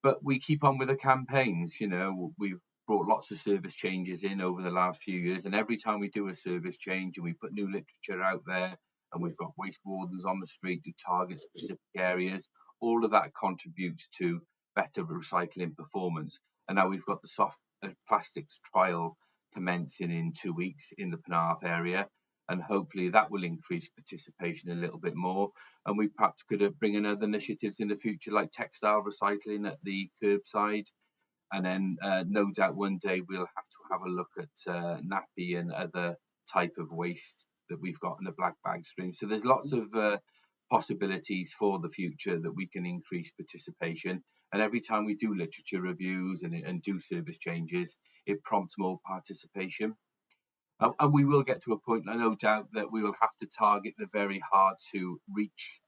But we keep on with the campaigns. You know, we've brought lots of service changes in over the last few years, and every time we do a service change and we put new literature out there, and we've got waste wardens on the street who target specific areas, all of that contributes to better recycling performance. And now we've got the soft plastics trial commencing in 2 weeks in the Penarth area, and hopefully that will increase participation a little bit more. And we perhaps could bring in other initiatives in the future, like textile recycling at the curbside. And then no doubt one day we'll have to have a look at nappy and other type of waste that we've got in the black bag stream. So there's lots of possibilities for the future that we can increase participation. And every time we do literature reviews and do service changes, it prompts more participation. And we will get to a point, no doubt, that we will have to target the very hard to reach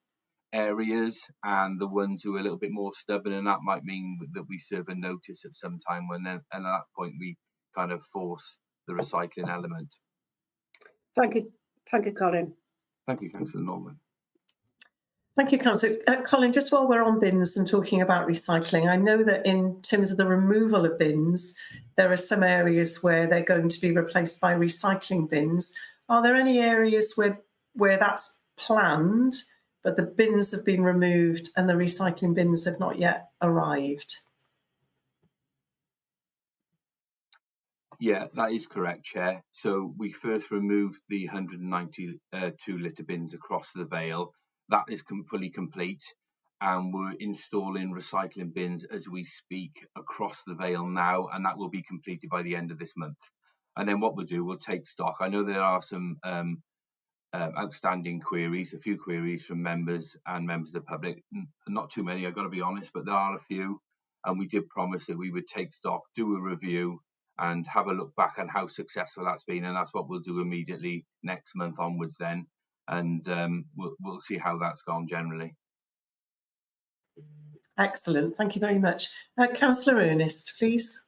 areas and the ones who are a little bit more stubborn, and that might mean that we serve a notice at some time and at that point we kind of force the recycling element. Thank you, Colin. Thank you, Councillor Norman. Thank you, Councillor. Colin, just while we're on bins and talking about recycling, I know that in terms of the removal of bins, there are some areas where they're going to be replaced by recycling bins. Are there any areas where that's planned, but the bins have been removed and the recycling bins have not yet arrived? Yeah, that is correct, Chair. So we first removed the 192 litre bins across the Vale. That is fully complete, and we're installing recycling bins as we speak across the Vale now, and that will be completed by the end of this month. And then what we'll do, we'll take stock. I know there are some outstanding queries, a few queries from members and members of the public. Not too many, I've got to be honest, but there are a few. And we did promise that we would take stock, do a review, and have a look back on how successful that's been. And that's what we'll do immediately next month onwards then. And we'll see how that's gone generally. Excellent, thank you very much. Councillor Ernest, please.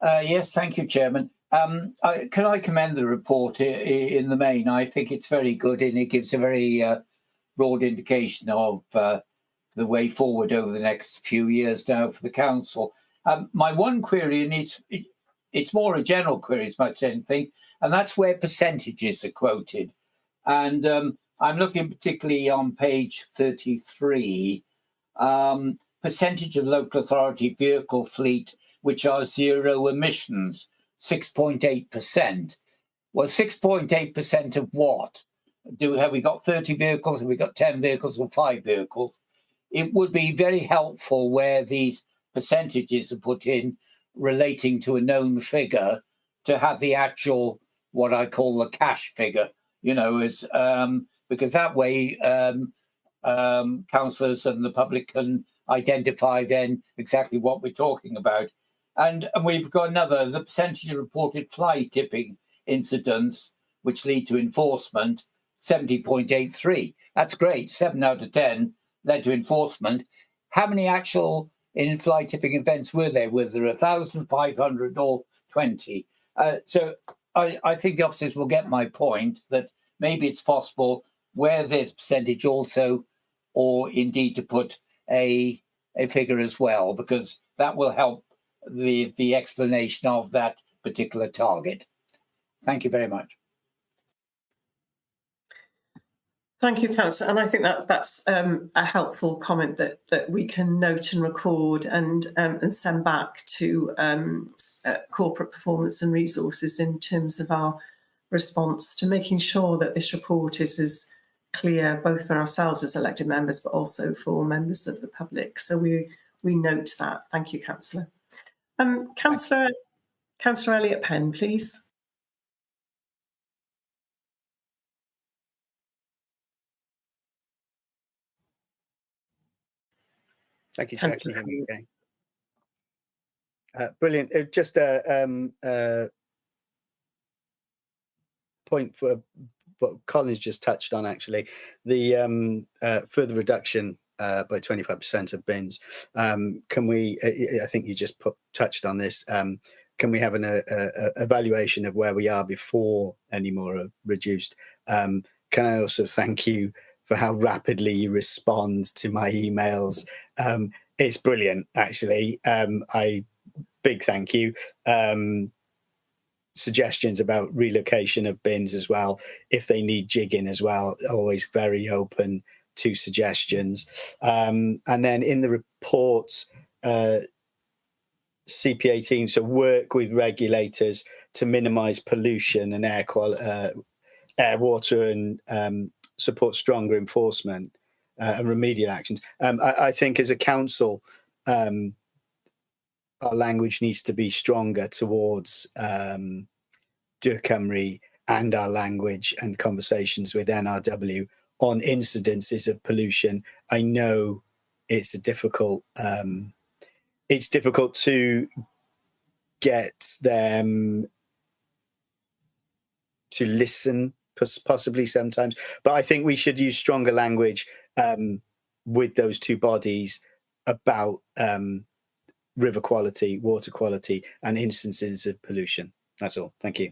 Yes, thank you, Chairman. Can I commend the report in the main? I think it's very good, and it gives a very broad indication of the way forward over the next few years now for the council. My one query, and it's more a general query as much as anything, and that's where percentages are quoted. And I'm looking particularly on page 33, percentage of local authority vehicle fleet which are zero emissions, 6.8%. Well, 6.8% of what? Have we got 30 vehicles? Have we got 10 vehicles or 5 vehicles? It would be very helpful where these percentages are put in relating to a known figure to have the actual, what I call the cash figure, you know, as because that way councillors and the public can identify then exactly what we're talking about. And we've got the percentage of reported fly tipping incidents which lead to enforcement, 70.83. That's great. 7 out of 10 led to enforcement. How many actual in fly tipping events were there? Were there 1,500 or 20? So I think the officers will get my point that maybe it's possible where there's percentage also, or indeed to put a a figure as well, because that will help the explanation of that particular target. Thank you very much. Thank you, Councillor. And I think that's a helpful comment that we can note and record and send back to corporate performance and resources in terms of our response to making sure that this report is as clear both for ourselves as elected members, but also for members of the public. So we note that. Thank you, Councillor. Councillor Elliott Penn, please. Thank you, Chair. Can you hear me okay? Brilliant. Just a point for what Colin's just touched on, actually, the further reduction by 25% of bins. Can we, I think you just touched on this, can we have an evaluation of where we are before any more are reduced? Can I also thank you for how rapidly you respond to my emails? It's brilliant, actually. Big thank you. Suggestions about relocation of bins as well, if they need jigging as well, always very open to suggestions. And then in the report, CP18, so work with regulators to minimise pollution and air, water, and support stronger enforcement and remedial actions. I think as a council, our language needs to be stronger towards Dŵr Cymru and our language and conversations with NRW on incidences of pollution. I know it's difficult to get them to listen, possibly sometimes, but I think we should use stronger language with those two bodies about river quality, water quality, and instances of pollution. That's all. Thank you.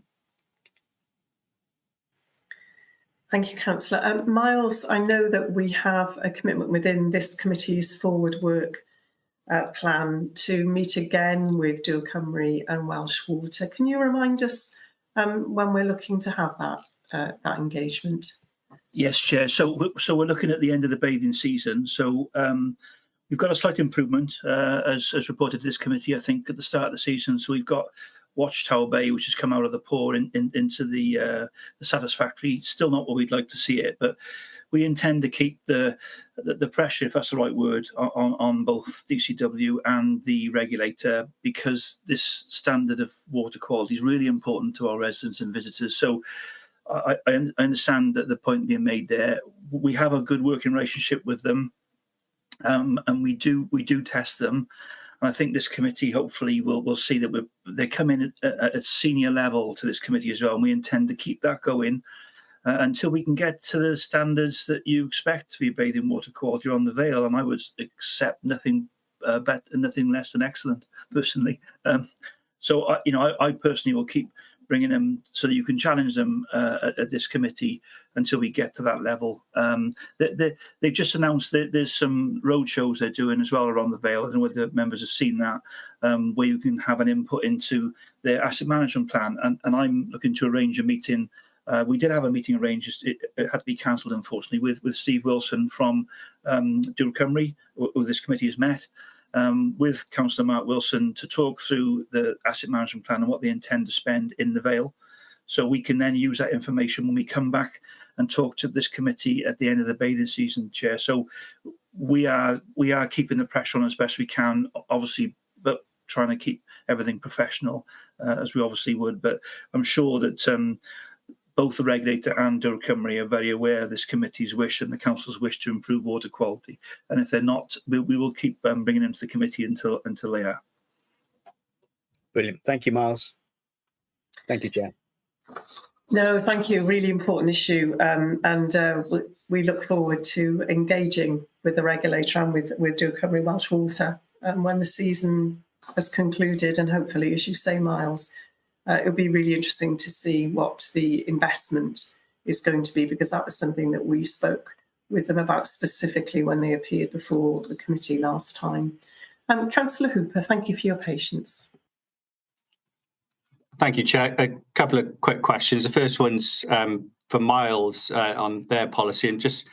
Thank you, Councillor. Miles, I know that we have a commitment within this committee's forward work plan to meet again with Dŵr Cymru and Welsh Water. Can you remind us when we're looking to have that engagement? Yes, Chair. So we're looking at the end of the bathing season. So we've got a slight improvement as reported to this committee, I think, at the start of the season. So we've got Watchtower Bay, which has come out of the pour into the satisfactory. Still not where we'd like to see it, but we intend to keep the pressure, if that's the right word, on both DCW and the regulator, because this standard of water quality is really important to our residents and visitors. So I understand that the point being made there. We have a good working relationship with them, and we do test them. And I think this committee hopefully will see that they come in at senior level to this committee as well, and we intend to keep that going until we can get to the standards that you expect to be bathing water quality on the Vale. And I would accept nothing better, nothing less than excellent, personally. So I personally will keep bringing them so that you can challenge them at this committee until we get to that level. They've just announced that there's some road shows they're doing as well around the Vale. I don't know whether members have seen that, where you can have an input into their asset management plan. And I'm looking to arrange a meeting. We did have a meeting arranged. It had to be cancelled, unfortunately, with Steve Wilson from Dŵr Cymru, who this committee has met, with Councillor Mark Wilson to talk through the asset management plan and what they intend to spend in the Vale. So we can then use that information when we come back and talk to this committee at the end of the bathing season, Chair. So we are keeping the pressure on as best we can, obviously, but trying to keep everything professional as we obviously would. But I'm sure that both the regulator and Dŵr Cymru are very aware of this committee's wish and the council's wish to improve water quality. And if they're not, we will keep bringing them to the committee until they are. Brilliant. Thank you, Miles. Thank you, Chair. No, thank you. Really important issue. And we look forward to engaging with the regulator and with Dŵr Cymru Welsh Water when the season has concluded, and hopefully, as you say, Miles, it'll be really interesting to see what the investment is going to be, because that was something that we spoke with them about specifically when they appeared before the committee last time. Councillor Hooper, thank you for your patience. Thank you, Chair. A couple of quick questions. The first one's for Miles on their policy. And just,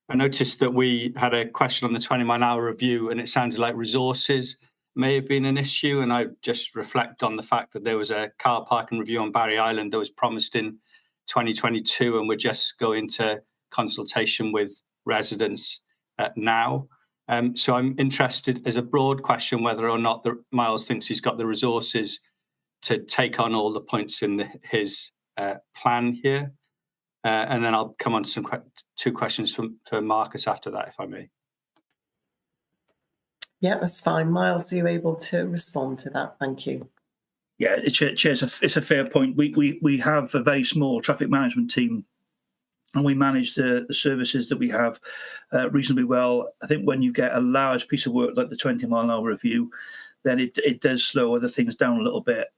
I noticed that we had a question on the 20-mile-an-hour review, and it sounded like resources may have been an issue. And I just reflect on the fact that there was a car parking review on Barry Island that was promised in 2022, and we're just going to consultation with residents now. So I'm interested, as a broad question, whether or not Miles thinks he's got the resources to take on all the points in his plan here. And then I'll come on to some two questions for Marcus after that, if I may. Yeah, that's fine. Miles, are you able to respond to that? Thank you. Yeah, Chair, it's a fair point. We have a very small traffic management team, and we manage the services that we have reasonably well. I think when you get a large piece of work like the 20-mile-an-hour review, then it does slow other things down a little bit.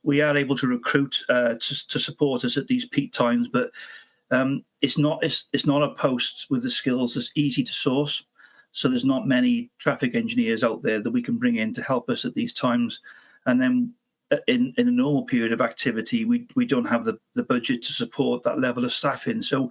We are able to recruit to support us at these peak times, but it's not a post with the skills that's easy to source. So there's not many traffic engineers out there that we can bring in to help us at these times. And then in a normal period of activity, we don't have the budget to support that level of staffing. So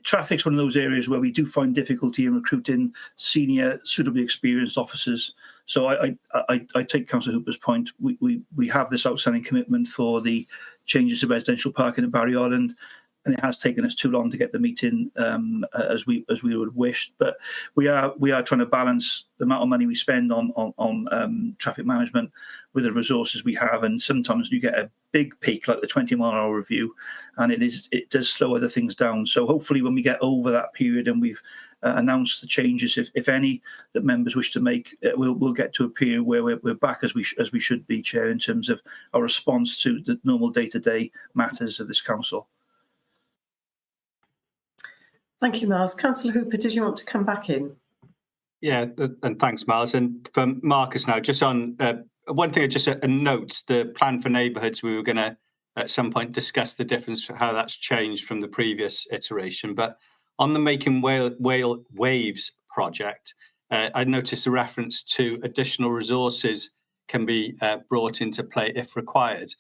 traffic's one of those areas where we do find difficulty in recruiting senior, suitably experienced officers. So I take Councillor Hooper's point. We have this outstanding commitment for the changes to residential parking at Barry Island, and it has taken us too long to get the meeting as we would wish. But we are trying to balance the amount of money we spend on traffic management with the resources we have. And sometimes you get a big peak like the 20-mile-an-hour review, and it does slow other things down. So hopefully when we get over that period and we've announced the changes, if any, that members wish to make, we'll get to a period where we're back as we should be, Chair, in terms of our response to the normal day-to-day matters of this council. Thank you, Miles. Councillor Hooper, did you want to come back in? Yeah, and thanks, Miles. And for Marcus now, just on one thing, just a note, the plan for neighbourhoods, we were going to at some point discuss the difference, how that's changed from the previous iteration. But on the Making Waves project, I noticed a reference to additional resources can be brought into play if required.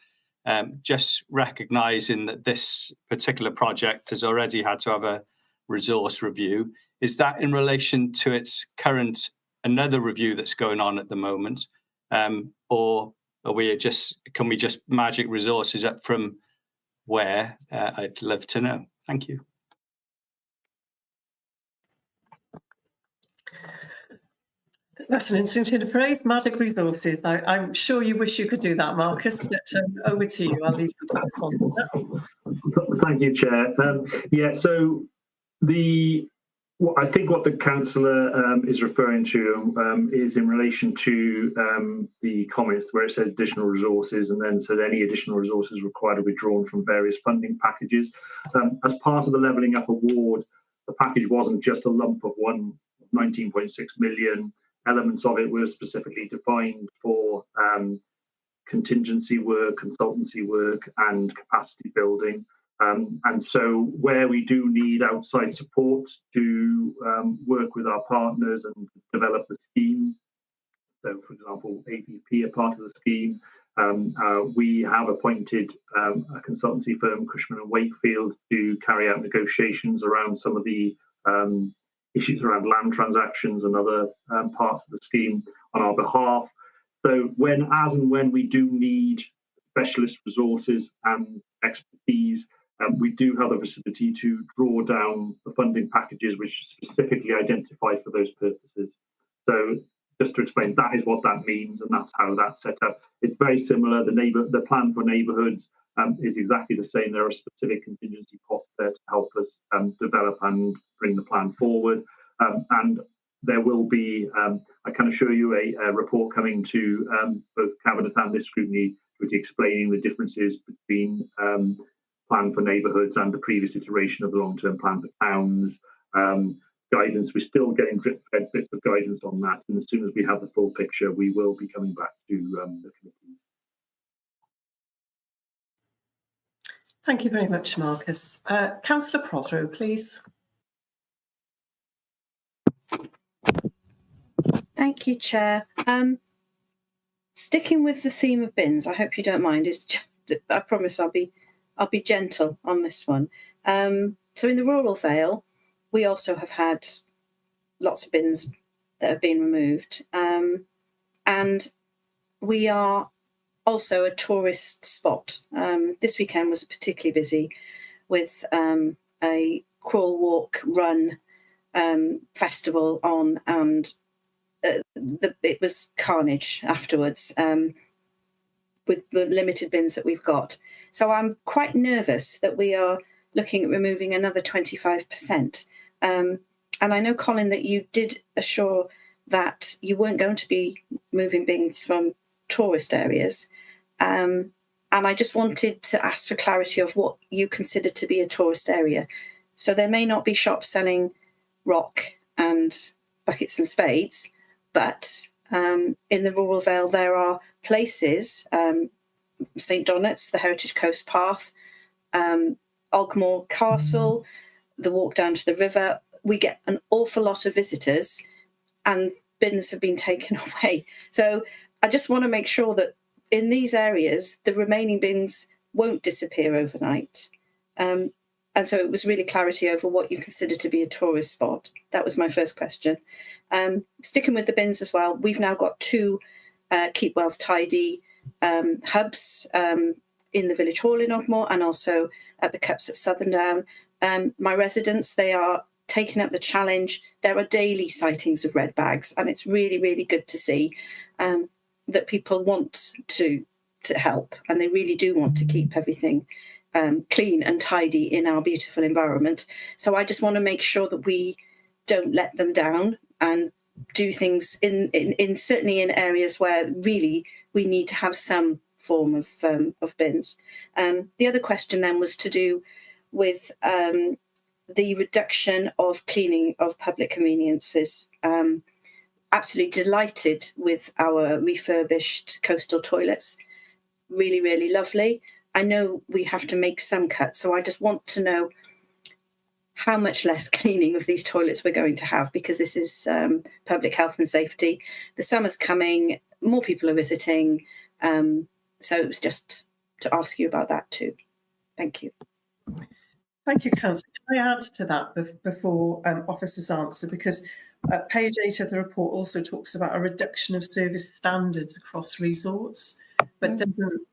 Just recognising that this particular project has already had to have a resource review. Is that in relation to its current another review that's going on at the moment, or can we just magic resources up from where? I'd love to know. Thank you. That's an interesting to praise, magic resources. I'm sure you wish you could do that, Marcus, but over to you. I'll leave you to respond to that. Thank you, Chair. Yeah, so I think what the councillor is referring to is in relation to the comments where it says additional resources and then says any additional resources required to be drawn from various funding packages. As part of the Levelling Up Award, the package wasn't just a lump of 19.6 million. Elements of it were specifically defined for contingency work, consultancy work, and capacity building. And so where we do need outside support to work with our partners and develop the scheme, so for example, APP are part of the scheme, we have appointed a consultancy firm, Cushman & Wakefield, to carry out negotiations around some of the issues around land transactions and other parts of the scheme on our behalf. So as and when we do need specialist resources and expertise, we do have the facility to draw down the funding packages which are specifically identified for those purposes. So just to explain, that is what that means, and that's how that's set up. It's very similar. The plan for neighbourhoods is exactly the same. There are specific contingency pots there to help us develop and bring the plan forward. And there will be, I can assure you, a report coming to both Cabinet and this scrutiny, which explaining the differences between plan for neighbourhoods and the previous iteration of the long-term plan for towns. Guidance, we're still getting drip-fed bits of guidance on that, and as soon as we have the full picture, we will be coming back to the committee. Thank you very much, Marcus. Councillor Prothero, please. Thank you, Chair. Sticking with the theme of bins, I hope you don't mind. I promise I'll be gentle on this one. So in the rural Vale, we also have had lots of bins that have been removed, and we are also a tourist spot. This weekend was particularly busy with a crawl, walk, run festival on, and it was carnage afterwards with the limited bins that we've got. So I'm quite nervous that we are looking at removing another 25%. And I know, Colin, that you did assure that you weren't going to be moving bins from tourist areas. And I just wanted to ask for clarity of what you consider to be a tourist area. So there may not be shops selling rock and buckets and spades, but in the rural Vale there are places, St Donat's, the Heritage Coast Path, Ogmore Castle, the walk down to the river. We get an awful lot of visitors and bins have been taken away. So I just want to make sure that in these areas, the remaining bins won't disappear overnight. And so it was really clarity over what you consider to be a tourist spot. That was my first question. Sticking with the bins as well, we've now got 2 Keep Wells Tidy hubs in the village hall in Ogmore and also at the Cups at Southerndown. My residents, they are taking up the challenge. There are daily sightings of red bags, and it's really, really good to see that people want to help, and they really do want to keep everything clean and tidy in our beautiful environment. So I just want to make sure that we don't let them down and do things in certainly in areas where really we need to have some form of bins. The other question then was to do with the reduction of cleaning of public conveniences. Absolutely delighted with our refurbished coastal toilets. Really, really lovely. I know we have to make some cuts, so I just want to know how much less cleaning of these toilets we're going to have, because this is public health and safety. The summer's coming, more people are visiting. So it was just to ask you about that too. Thank you. Thank you, Councillor. Can I add to that before officers answer? Because page 8 of the report also talks about a reduction of service standards across resorts, but doesn't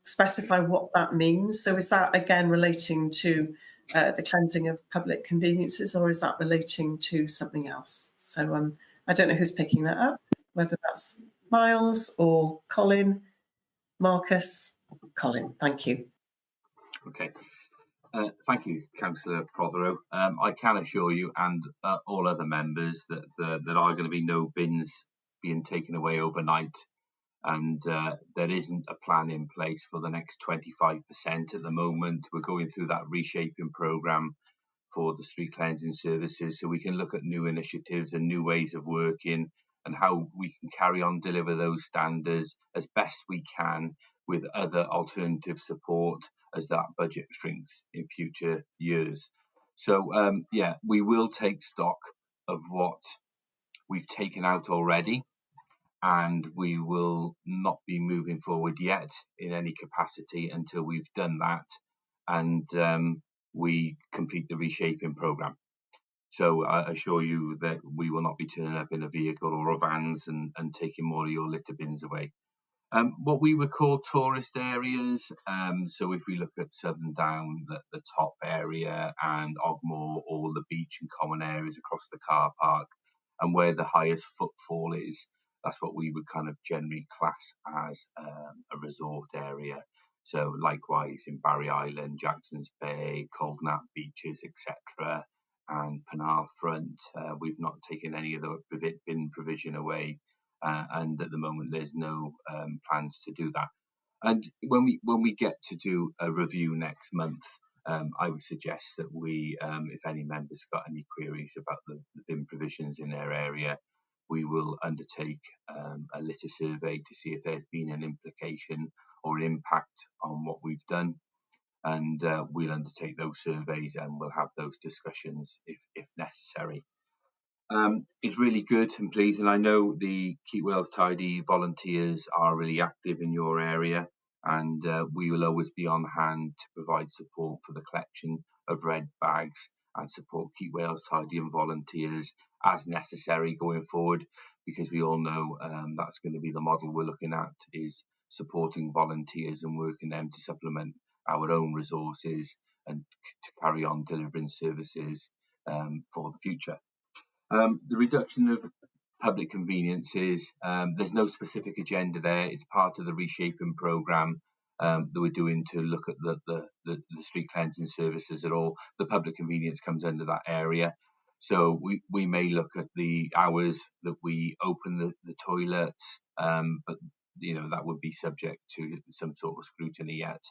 specify what that means. So is that again relating to the cleansing of public conveniences, or is that relating to something else? So I don't know who's picking that up, whether that's Miles or Colin. Marcus. Colin, thank you. Okay. Thank you, Councillor Prothero. I can assure you and all other members that there are going to be no bins being taken away overnight, and there isn't a plan in place for the next 25% at the moment. We're going through that reshaping programme for the street cleansing services, so we can look at new initiatives and new ways of working and how we can carry on deliver those standards as best we can with other alternative support as that budget shrinks in future years. So yeah, we will take stock of what we've taken out already, and we will not be moving forward yet in any capacity until we've done that and we complete the reshaping programme. So I assure you that we will not be turning up in a vehicle or a vans and taking more of your litter bins away. What we would call tourist areas, so if we look at Southerndown, the top area, and Ogmore, all the beach and common areas across the car park, and where the highest footfall is, that's what we would kind of generally class as a resort area. So likewise in Barry Island, Jackson's Bay, Coldnap beaches, etc., and Penarth Front, we've not taken any of the bin provision away. And at the moment there's no plans to do that. And when we get to do a review next month, I would suggest that we, if any members got any queries about the bin provisions in their area, we will undertake a litter survey to see if there's been an implication or impact on what we've done, and we'll undertake those surveys and we'll have those discussions if necessary. is really good and pleasing. I know the Keep Wales Tidy volunteers are really active in your area, and we will always be on hand to provide support for the collection of red bags and support Keep Wales Tidy and volunteers as necessary going forward, because we all know that's going to be the model we're looking at, is supporting volunteers and working them to supplement our own resources and to carry on delivering services for the future. The reduction of public conveniences, there's no specific agenda there. It's part of the reshaping programme that we're doing to look at the street cleansing services at all. The public convenience comes under that area. So we may look at the hours that we open the toilets, but that would be subject to some sort of scrutiny yet.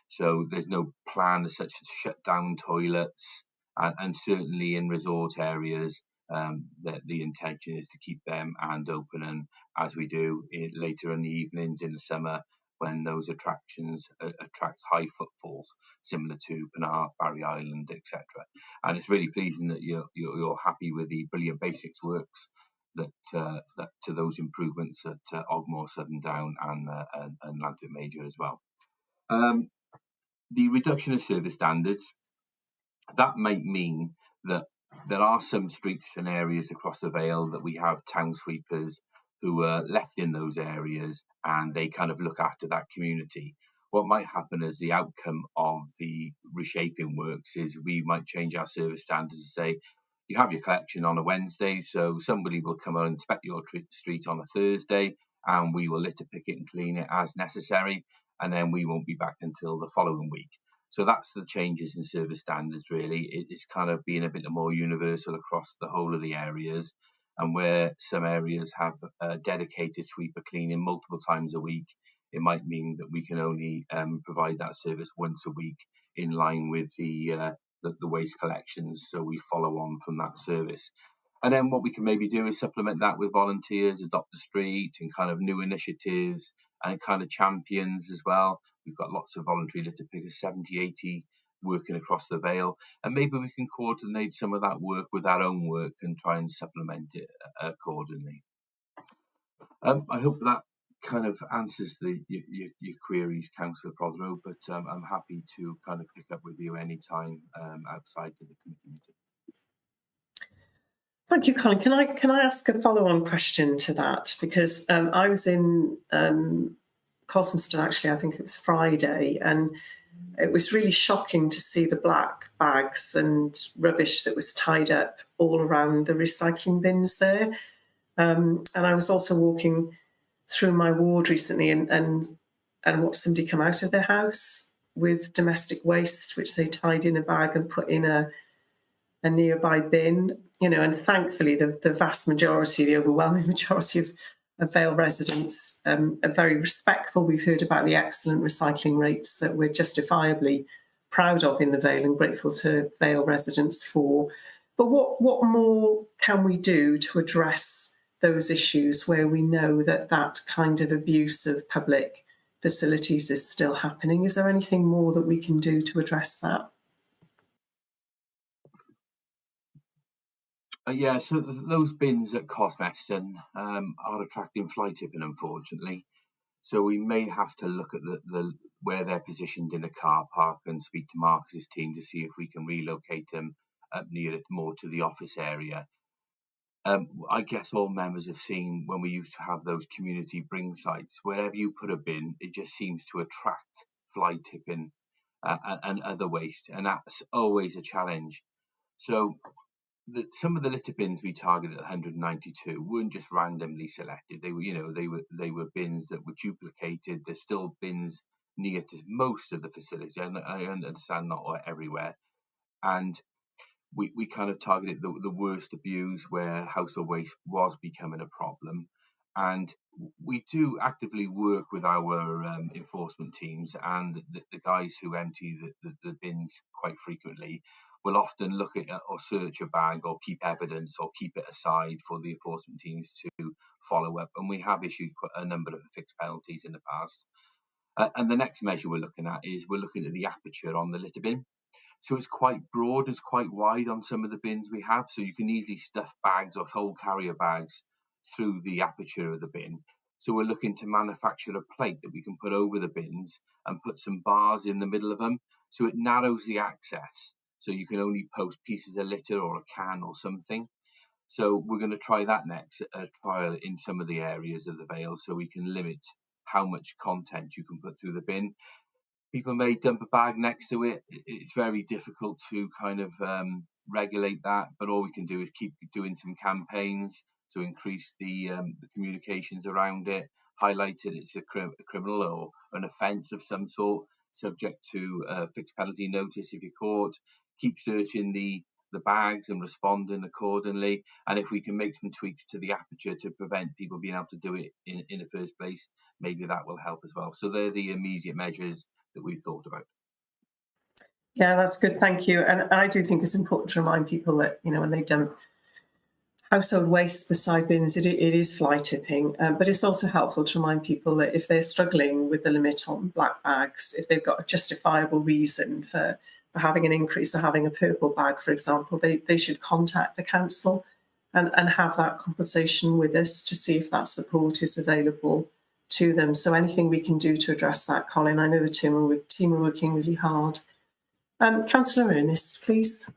So there's no plan as such to shut down toilets. And certainly in resort areas, the intention is to keep them and open, and as we do later in the evenings in the summer, when those attractions attract high footfalls, similar to Penarth, Barry Island, etc. And it's really pleasing that you're happy with the Brilliant Basics works that to those improvements at Ogmore, Southern Down, and Lantern Major as well. The reduction of service standards. That might mean that there are some streets and areas across the Vale that we have town sweepers who are left in those areas, and they kind of look after that community. What might happen as the outcome of the reshaping works is we might change our service standards and say, you have your collection on a Wednesday, so somebody will come and inspect your street on a Thursday, and we will litter pick it and clean it as necessary, and then we won't be back until the following week. So that's the changes in service standards, really. It's kind of being a bit more universal across the whole of the areas. And where some areas have a dedicated sweeper cleaning multiple times a week, it might mean that we can only provide that service once a week in line with the waste collections. So we follow on from that service. And then what we can maybe do is supplement that with volunteers, adopt the street, and kind of new initiatives and kind of champions as well. We've got lots of voluntary litter pickers, 70, 80 working across the Vale. And maybe we can coordinate some of that work with our own work and try and supplement it accordingly. I hope that kind of answers your queries, Councillor Prothero, but I'm happy to kind of pick up with you anytime outside of the committee meeting. Thank you, Colin. Can I ask a follow-on question to that? Because I was in Cosmeston, actually, I think it was Friday, and it was really shocking to see the black bags and rubbish that was tied up all around the recycling bins there. And I was also walking through my ward recently and watched somebody come out of their house with domestic waste, which they tied in a bag and put in a nearby bin, and thankfully the vast majority, the overwhelming majority of Vale residents are very respectful. We've heard about the excellent recycling rates that we're justifiably proud of in the Vale and grateful to Vale residents for. But what more can we do to address those issues where we know that kind of abuse of public facilities is still happening? Is there anything more that we can do to address that? Yeah, so those bins at Cosmeston are attracting fly tipping, unfortunately. So we may have to look at where they're positioned in a car park and speak to Marcus's team to see if we can relocate them up near it, more to the office area. I guess all members have seen when we used to have those community bring sites, wherever you put a bin, it just seems to attract fly tipping and other waste, and that's always a challenge. So some of the litter bins we targeted at 192 weren't just randomly selected. They were bins that were duplicated. There's still bins near to most of the facilities, and I understand not everywhere. And we kind of targeted the worst abuse where household waste was becoming a problem. And we do actively work with our enforcement teams, and the guys who empty the bins quite frequently will often look at or search a bag or keep evidence or keep it aside for the enforcement teams to follow up. And we have issued a number of fixed penalties in the past. And the next measure we're looking at the aperture on the litter bin. So it's quite broad, it's quite wide on some of the bins we have. So you can easily stuff bags or whole carrier bags through the aperture of the bin. So we're looking to manufacture a plate that we can put over the bins and put some bars in the middle of them. So it narrows the access. So you can only post pieces of litter or a can or something. So we're going to try that next, trial in some of the areas of the Vale, so we can limit how much content you can put through the bin. People may dump a bag next to it. It's very difficult to kind of regulate that, but all we can do is keep doing some campaigns to increase the communications around it, highlight it. It's a criminal or an offence of some sort, subject to a fixed penalty notice if you're caught. Keep searching the bags and responding accordingly. And if we can make some tweaks to the aperture to prevent people being able to do it in the first place, maybe that will help as well. So they're the immediate measures that we've thought about. Yeah, that's good. Thank you. And I do think it's important to remind people that, you know, when they dump household waste beside bins, it is fly tipping. But it's also helpful to remind people that if they're struggling with the limit on black bags, if they've got a justifiable reason for having an increase or having a purple bag, for example, they should contact the council and have that conversation with us to see if that support is available to them. So anything we can do to address that, Colin, I know the team are working really hard. Councillor Ernest, please.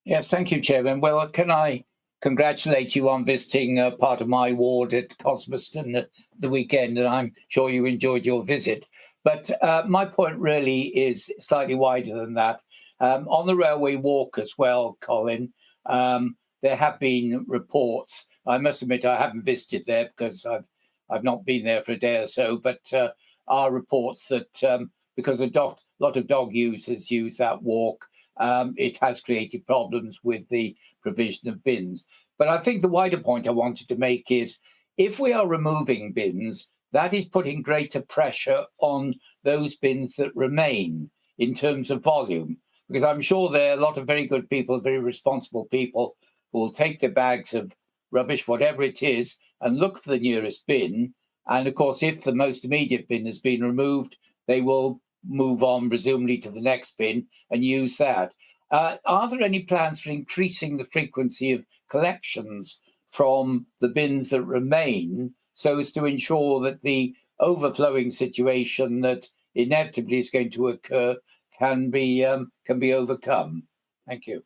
Yes, thank you, Chairman. Well, can I congratulate you on visiting part of my ward at Cosmoston the weekend, and I'm sure you enjoyed your visit. But my point really is slightly wider than that. On the railway walk as well, Colin, there have been reports. I must admit I haven't visited there because I've not been there for a day or so, but are reports that because a lot of dog users use that walk, it has created problems with the provision of bins. But I think the wider point I wanted to make is if we are removing bins, that is putting greater pressure on those bins that remain in terms of volume, because I'm sure there are a lot of very good people, very responsible people who will take their bags of rubbish, whatever it is, and look for the nearest bin. And of course, if the most immediate bin has been removed, they will move on presumably to the next bin and use that. Are there any plans for increasing the frequency of collections from the bins that remain so as to ensure that the overflowing situation that inevitably is going to occur can be overcome? Thank you.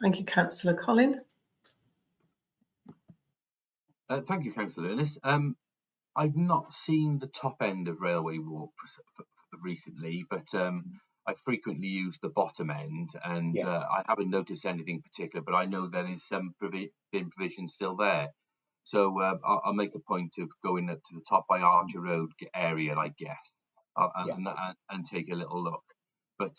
Thank you, Councillor Colin. Thank you, Councillor Ernest. I've not seen the top end of Railway Walk for recently, but I frequently use the bottom end, and yes. I haven't noticed anything particular, but I know there is some bin provision still there. So I'll make a point of going up to the top by Archer Road area, I guess, and take a little look. But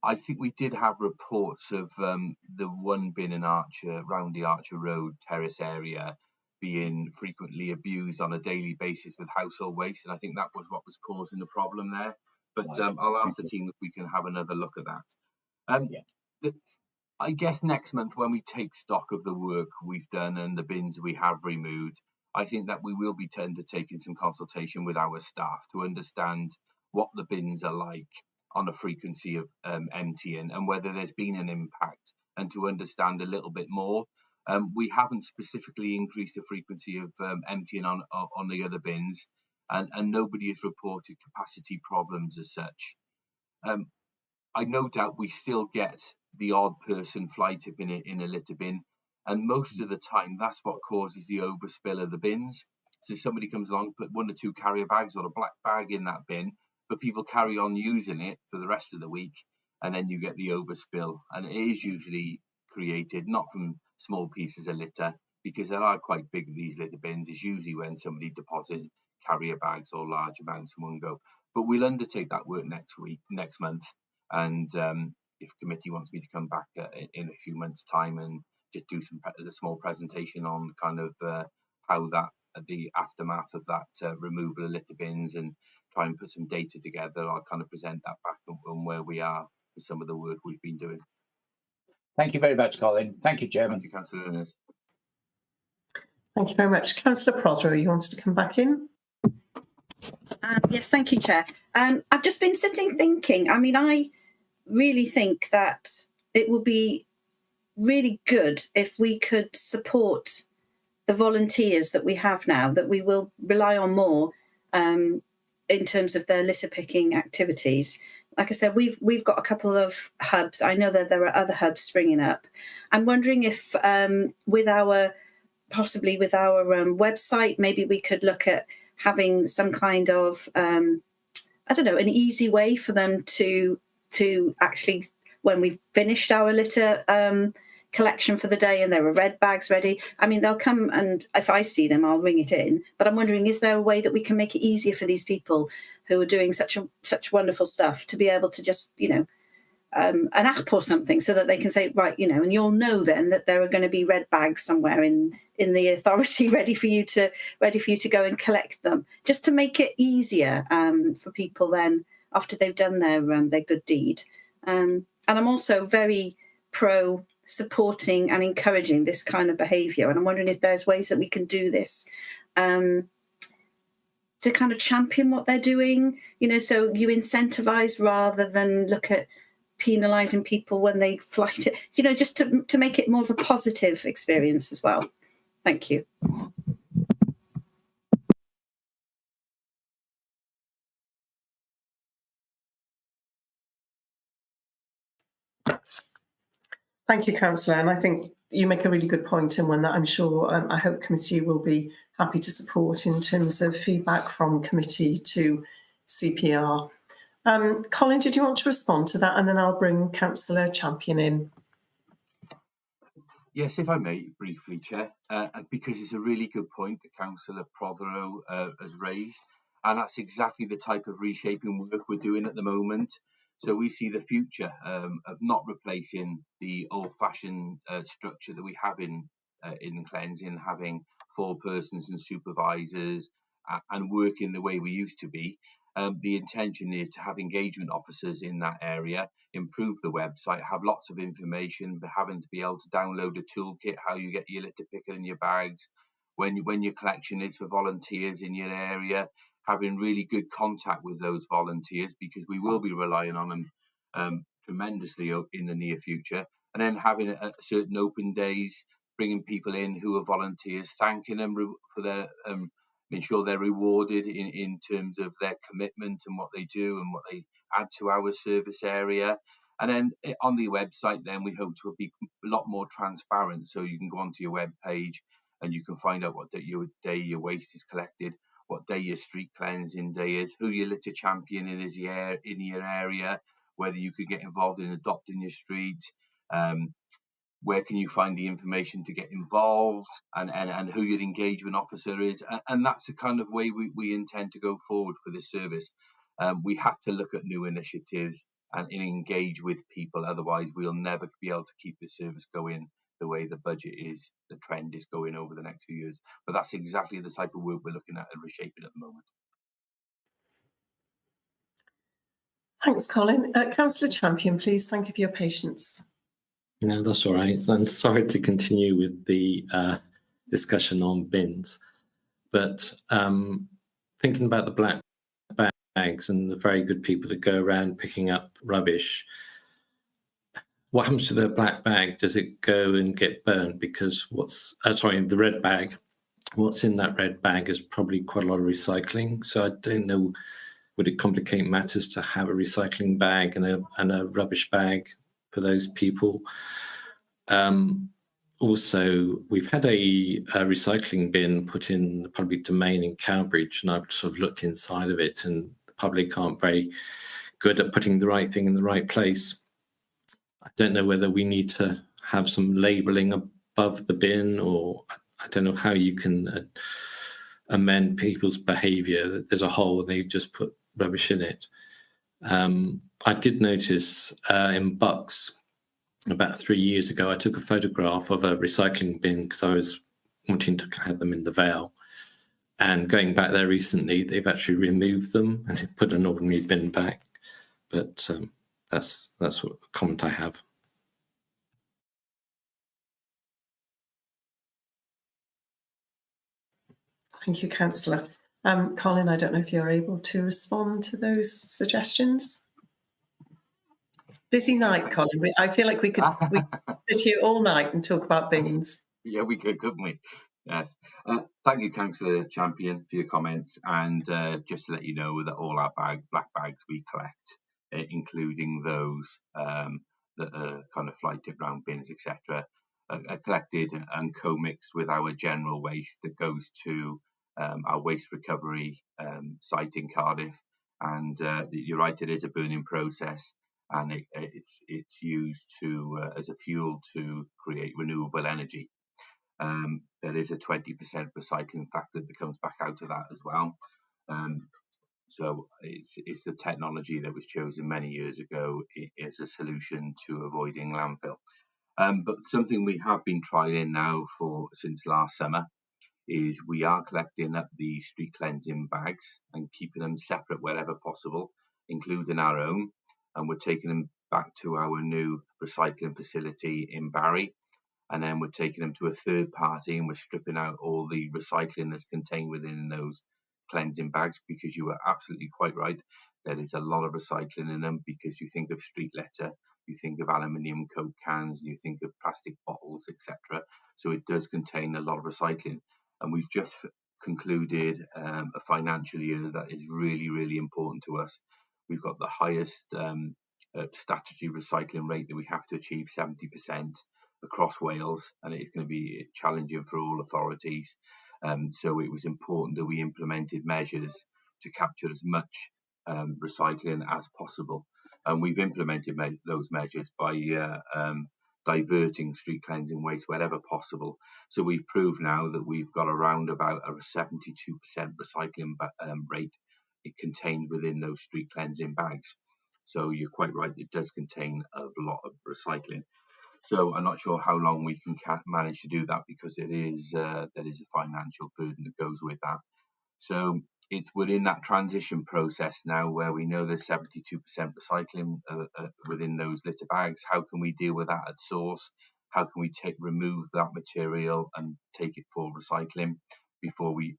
I think we did have reports of the one bin in Archer, round the Archer Road terrace area, being frequently abused on a daily basis with household waste, and I think that was what was causing the problem there. But I'll ask the team if we can have another look at that. I guess next month, when we take stock of the work we've done and the bins we have removed, I think that we will be undertaking some consultation with our staff to understand what the bins are like on a frequency of emptying and whether there's been an impact, and to understand a little bit more. We haven't specifically increased the frequency of emptying on the other bins, and nobody has reported capacity problems as such. I no doubt we still get the odd person fly tipping it in a litter bin, and most of the time that's what causes the overspill of the bins. So somebody comes along, put 1 or 2 carrier bags or a black bag in that bin, but people carry on using it for the rest of the week, and then you get the overspill. And it is usually created not from small pieces of litter, because they are quite big, these litter bins. It's usually when somebody deposits carrier bags or large amounts in one go. But we'll undertake that work next month, and if committee wants me to come back in a few months' time and just do a small presentation on kind of how the aftermath of that removal of litter bins, and try and put some data together, I'll kind of present that back on where we are with some of the work we've been doing. Thank you very much, Colin. Thank you, Chairman. Thank you, Councillor Ernest. Thank you very much. Councillor Prothero, you wanted to come back in? Yes, thank you, Chair. I've just been sitting thinking. I mean, I really think that it would be really good if we could support the volunteers that we have now, that we will rely on more in terms of their litter picking activities. Like I said, we've got a couple of hubs. I know that there are other hubs springing up. I'm wondering if with our website, maybe we could look at having some kind of I don't know, an easy way for them to actually, when we've finished our litter collection for the day and there are red bags ready, I mean, they'll come, and if I see them, I'll ring it in. But I'm wondering, is there a way that we can make it easier for these people who are doing such wonderful stuff to be able to just, you know, an app or something, so that they can say, right, you know, and you'll know then that there are going to be red bags somewhere in the authority ready for you to go and collect them, just to make it easier for people then after they've done their good deed. And I'm also very pro supporting and encouraging this kind of behaviour, and I'm wondering if there's ways that we can do this to kind of champion what they're doing, you know, so you incentivise rather than look at penalising people when they flight it, you know, just to make it more of a positive experience as well. Thank you. Thank you, Councillor. And I think you make a really good point, and one that I'm sure I hope committee will be happy to support in terms of feedback from committee to CPR. Colin, did you want to respond to that? And then I'll bring Councillor Champion in. Yes, if I may, briefly, Chair, because it's a really good point that Councillor Prothero has raised, and that's exactly the type of reshaping work we're doing at the moment. So we see the future of not replacing the old-fashioned structure that we have in cleansing, having forepersons and supervisors and working the way we used to be. The intention is to have engagement officers in that area, improve the website, have lots of information, but having to be able to download a toolkit, how you get your litter picker in your bags, when your collection is for volunteers in your area, having really good contact with those volunteers, because we will be relying on them tremendously in the near future, and then having certain open days, bringing people in who are volunteers, thanking them for their ensure they're rewarded in terms of their commitment and what they do and what they add to our service area. And then on the website, then we hope to be a lot more transparent, so you can go onto your web page and you can find out what day your waste is collected, what day your street cleansing day is, who your litter champion is in your area, whether you could get involved in adopting your street, where can you find the information to get involved, and who your engagement officer is. And that's the kind of way we intend to go forward for this service. We have to look at new initiatives and engage with people, otherwise we'll never be able to keep the service going the way the budget is, the trend is going over the next few years. But that's exactly the type of work we're looking at and reshaping at the moment. Thanks, Colin. Councillor Champion, please. Thank you for your patience. No, that's all right. I'm sorry to continue with the discussion on bins, but thinking about the black bags and the very good people that go around picking up rubbish, what happens to the black bag? Does it go and get burned? Because the red bag, what's in that red bag is probably quite a lot of recycling. So I don't know, would it complicate matters to have a recycling bag and a rubbish bag for those people? Also, we've had a recycling bin put in the public domain in Cowbridge, and I've sort of looked inside of it, and the public aren't very good at putting the right thing in the right place. I don't know whether we need to have some labelling above the bin, or I don't know how you can amend people's behaviour. There's a hole and they just put rubbish in it. I did notice in Bucks about 3 years ago, I took a photograph of a recycling bin because I was wanting to have them in the Vale. And going back there recently, they've actually removed them and put an ordinary bin back. But that's what comment I have. Thank you, Councillor. Colin, I don't know if you're able to respond to those suggestions. Busy night, Colin. I feel like we could sit here all night and talk about bins. Yeah, we could, couldn't we? Yes. Thank you, Councillor Champion, for your comments. And just to let you know that all our black bags we collect, including those that are kind of fly tip round bins, etc., are collected and co-mixed with our general waste that goes to our waste recovery site in Cardiff. And you're right, it is a burning process, and it's used to as a fuel to create renewable energy. There is a 20% recycling factor that comes back out of that as well. So it's the technology that was chosen many years ago as a solution to avoiding landfill. But something we have been trialing now since last summer is we are collecting up the street cleansing bags and keeping them separate wherever possible, including our own, and we're taking them back to our new recycling facility in Barry. And then we're taking them to a third party and we're stripping out all the recycling that's contained within those cleansing bags, because you are absolutely quite right. There is a lot of recycling in them, because you think of street litter, you think of aluminium Coke cans, and you think of plastic bottles, etc. So it does contain a lot of recycling. And we've just concluded a financial year that is really, really important to us. We've got the highest statutory recycling rate that we have to achieve, 70%. Across Wales, and it's going to be challenging for all authorities. So it was important that we implemented measures to capture as much recycling as possible. And we've implemented those measures by diverting street cleansing waste wherever possible. So we've proved now that we've got around about a 72% recycling rate contained within those street cleansing bags. So you're quite right, it does contain a lot of recycling. So I'm not sure how long we can manage to do that, because there is a financial burden that goes with that. So we're in that transition process now where we know there's 72% recycling within those litter bags. How can we deal with that at source? How can we remove that material and take it for recycling before we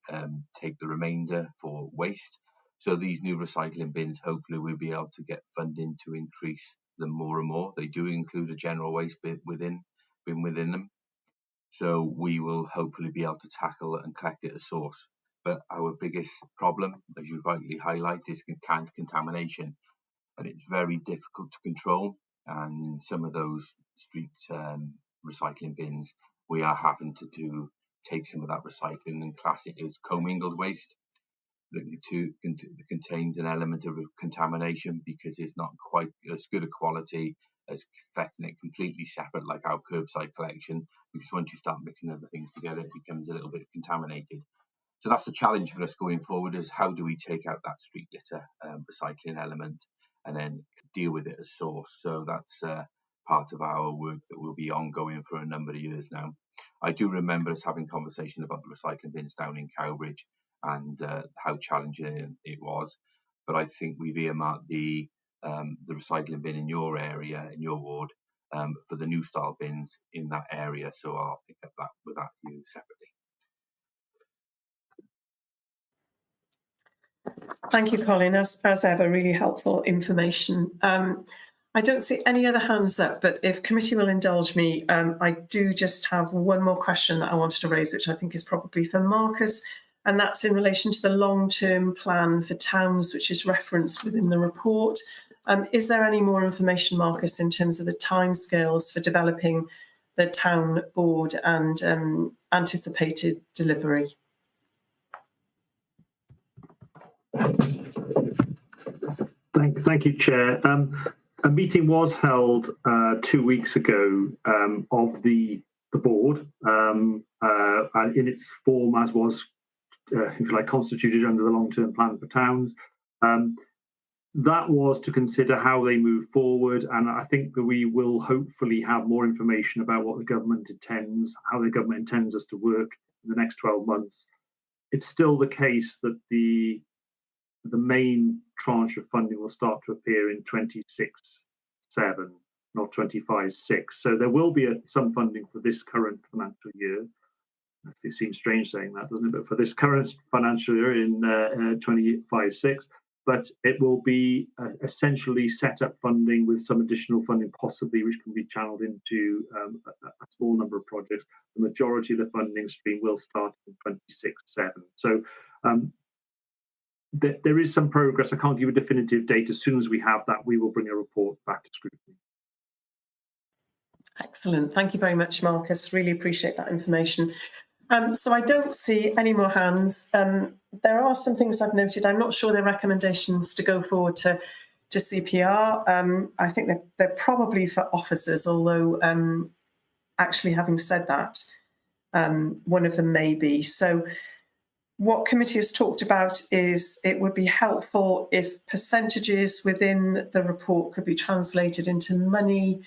take the remainder for waste? So these new recycling bins, hopefully we'll be able to get funding to increase them more and more. They do include a general waste bin within them. So we will hopefully be able to tackle and collect it at source. But our biggest problem, as you rightly highlight, is contamination. And it's very difficult to control. And some of those street recycling bins, we are having to take some of that recycling and class it as commingled waste. That contains an element of contamination, because it's not quite as good a quality as collecting it completely separate like our curbside collection, because once you start mixing other things together, it becomes a little bit contaminated. So that's the challenge for us going forward, is how do we take out that street litter recycling element and then deal with it as source. So that's part of our work that will be ongoing for a number of years now. I do remember us having conversation about the recycling bins down in Cowbridge and how challenging it was. But I think we've earmarked the recycling bin in your area, in your ward, for the new style bins in that area. So I'll pick up that with you separately. Thank you, Colin. As ever, really helpful information. I don't see any other hands up, but if committee will indulge me, I do just have one more question that I wanted to raise, which I think is probably for Marcus, and that's in relation to the long-term plan for towns, which is referenced within the report. Is there any more information, Marcus, in terms of the timescales for developing the town board and anticipated delivery? Thank you, Chair. A meeting was held 2 weeks ago of the board in its form as was if you like, constituted under the long-term plan for towns. That was to consider how they move forward, and I think that we will hopefully have more information about what the government intends, how the government intends us to work in the next 12 months. It's still the case that the main tranche of funding will start to appear in 26/7, not 25/6. So there will be some funding for this current financial year. It seems strange saying that, doesn't it? But for this current financial year in 25/6. but it will be essentially set up funding with some additional funding possibly which can be channeled into a small number of projects. The majority of the funding stream will start in 26/7. So there is some progress. I can't give a definitive date. As soon as we have that, we will bring a report back to scrutiny. Excellent. Thank you very much, Marcus. Really appreciate that information. So I don't see any more hands. There are some things I've noted. I'm not sure they're recommendations to go forward to CPR. I think they're probably for officers, although actually having said that, one of them may be. So what committee has talked about is it would be helpful if percentages within the report could be translated into money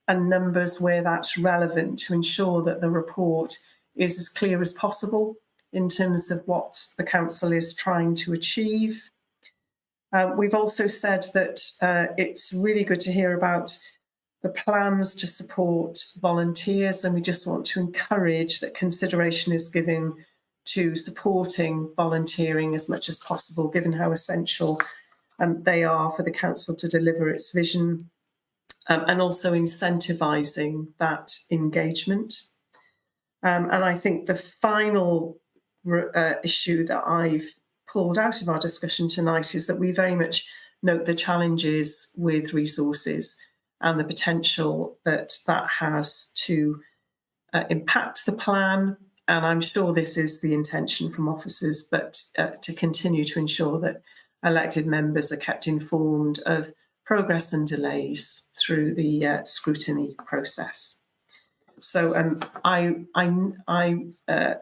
and numbers where that's relevant to ensure that the report is as clear as possible in terms of what the council is trying to achieve. We've also said that it's really good to hear about the plans to support volunteers, and we just want to encourage that consideration is given to supporting volunteering as much as possible, given how essential they are for the council to deliver its vision, and also incentivising that engagement. And I think the final issue that I've pulled out of our discussion tonight is that we very much note the challenges with resources and the potential that that has to impact the plan. And I'm sure this is the intention from officers, but to continue to ensure that elected members are kept informed of progress and delays through the scrutiny process. So I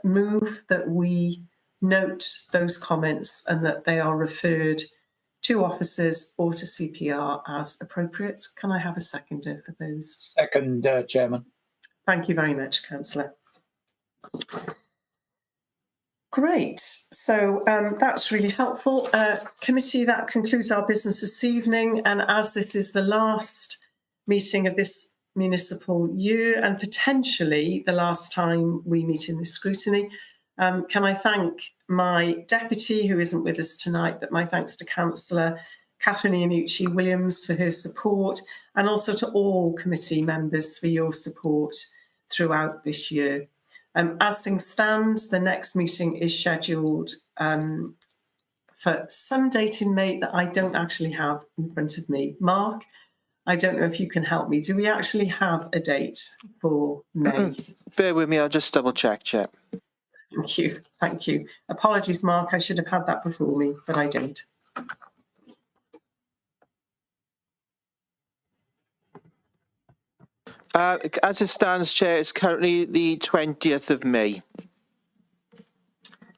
move that we note those comments and that they are referred to officers or to CPR as appropriate. Can I have a seconder for those? Second, Chairman. Thank you very much, Councillor. Great. So that's really helpful. Committee, that concludes our business this evening. And as this is the last meeting of this municipal year and potentially the last time we meet in this scrutiny, can I thank my deputy, who isn't with us tonight, but my thanks to Councillor Catherine Iannucci Williams for her support, and also to all committee members for your support throughout this year. As things stand, the next meeting is scheduled for some date in May that I don't actually have in front of me. Mark, I don't know if you can help me. Do we actually have a date for May? Bear with me, I'll just double check, Chair. Thank you. Thank you. Apologies, Mark. I should have had that before me, but I don't. As it stands, Chair, it's currently the 20th of May.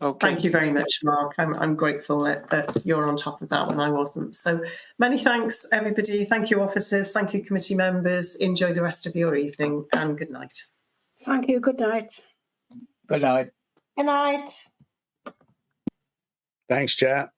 Okay. Thank you very much, Mark. I'm grateful that you're on top of that when I wasn't. So many thanks, everybody. Thank you, officers. Thank you, committee members. Enjoy the rest of your evening and good night. Thank you. Good night. Good night. Good night. Thanks, Chair.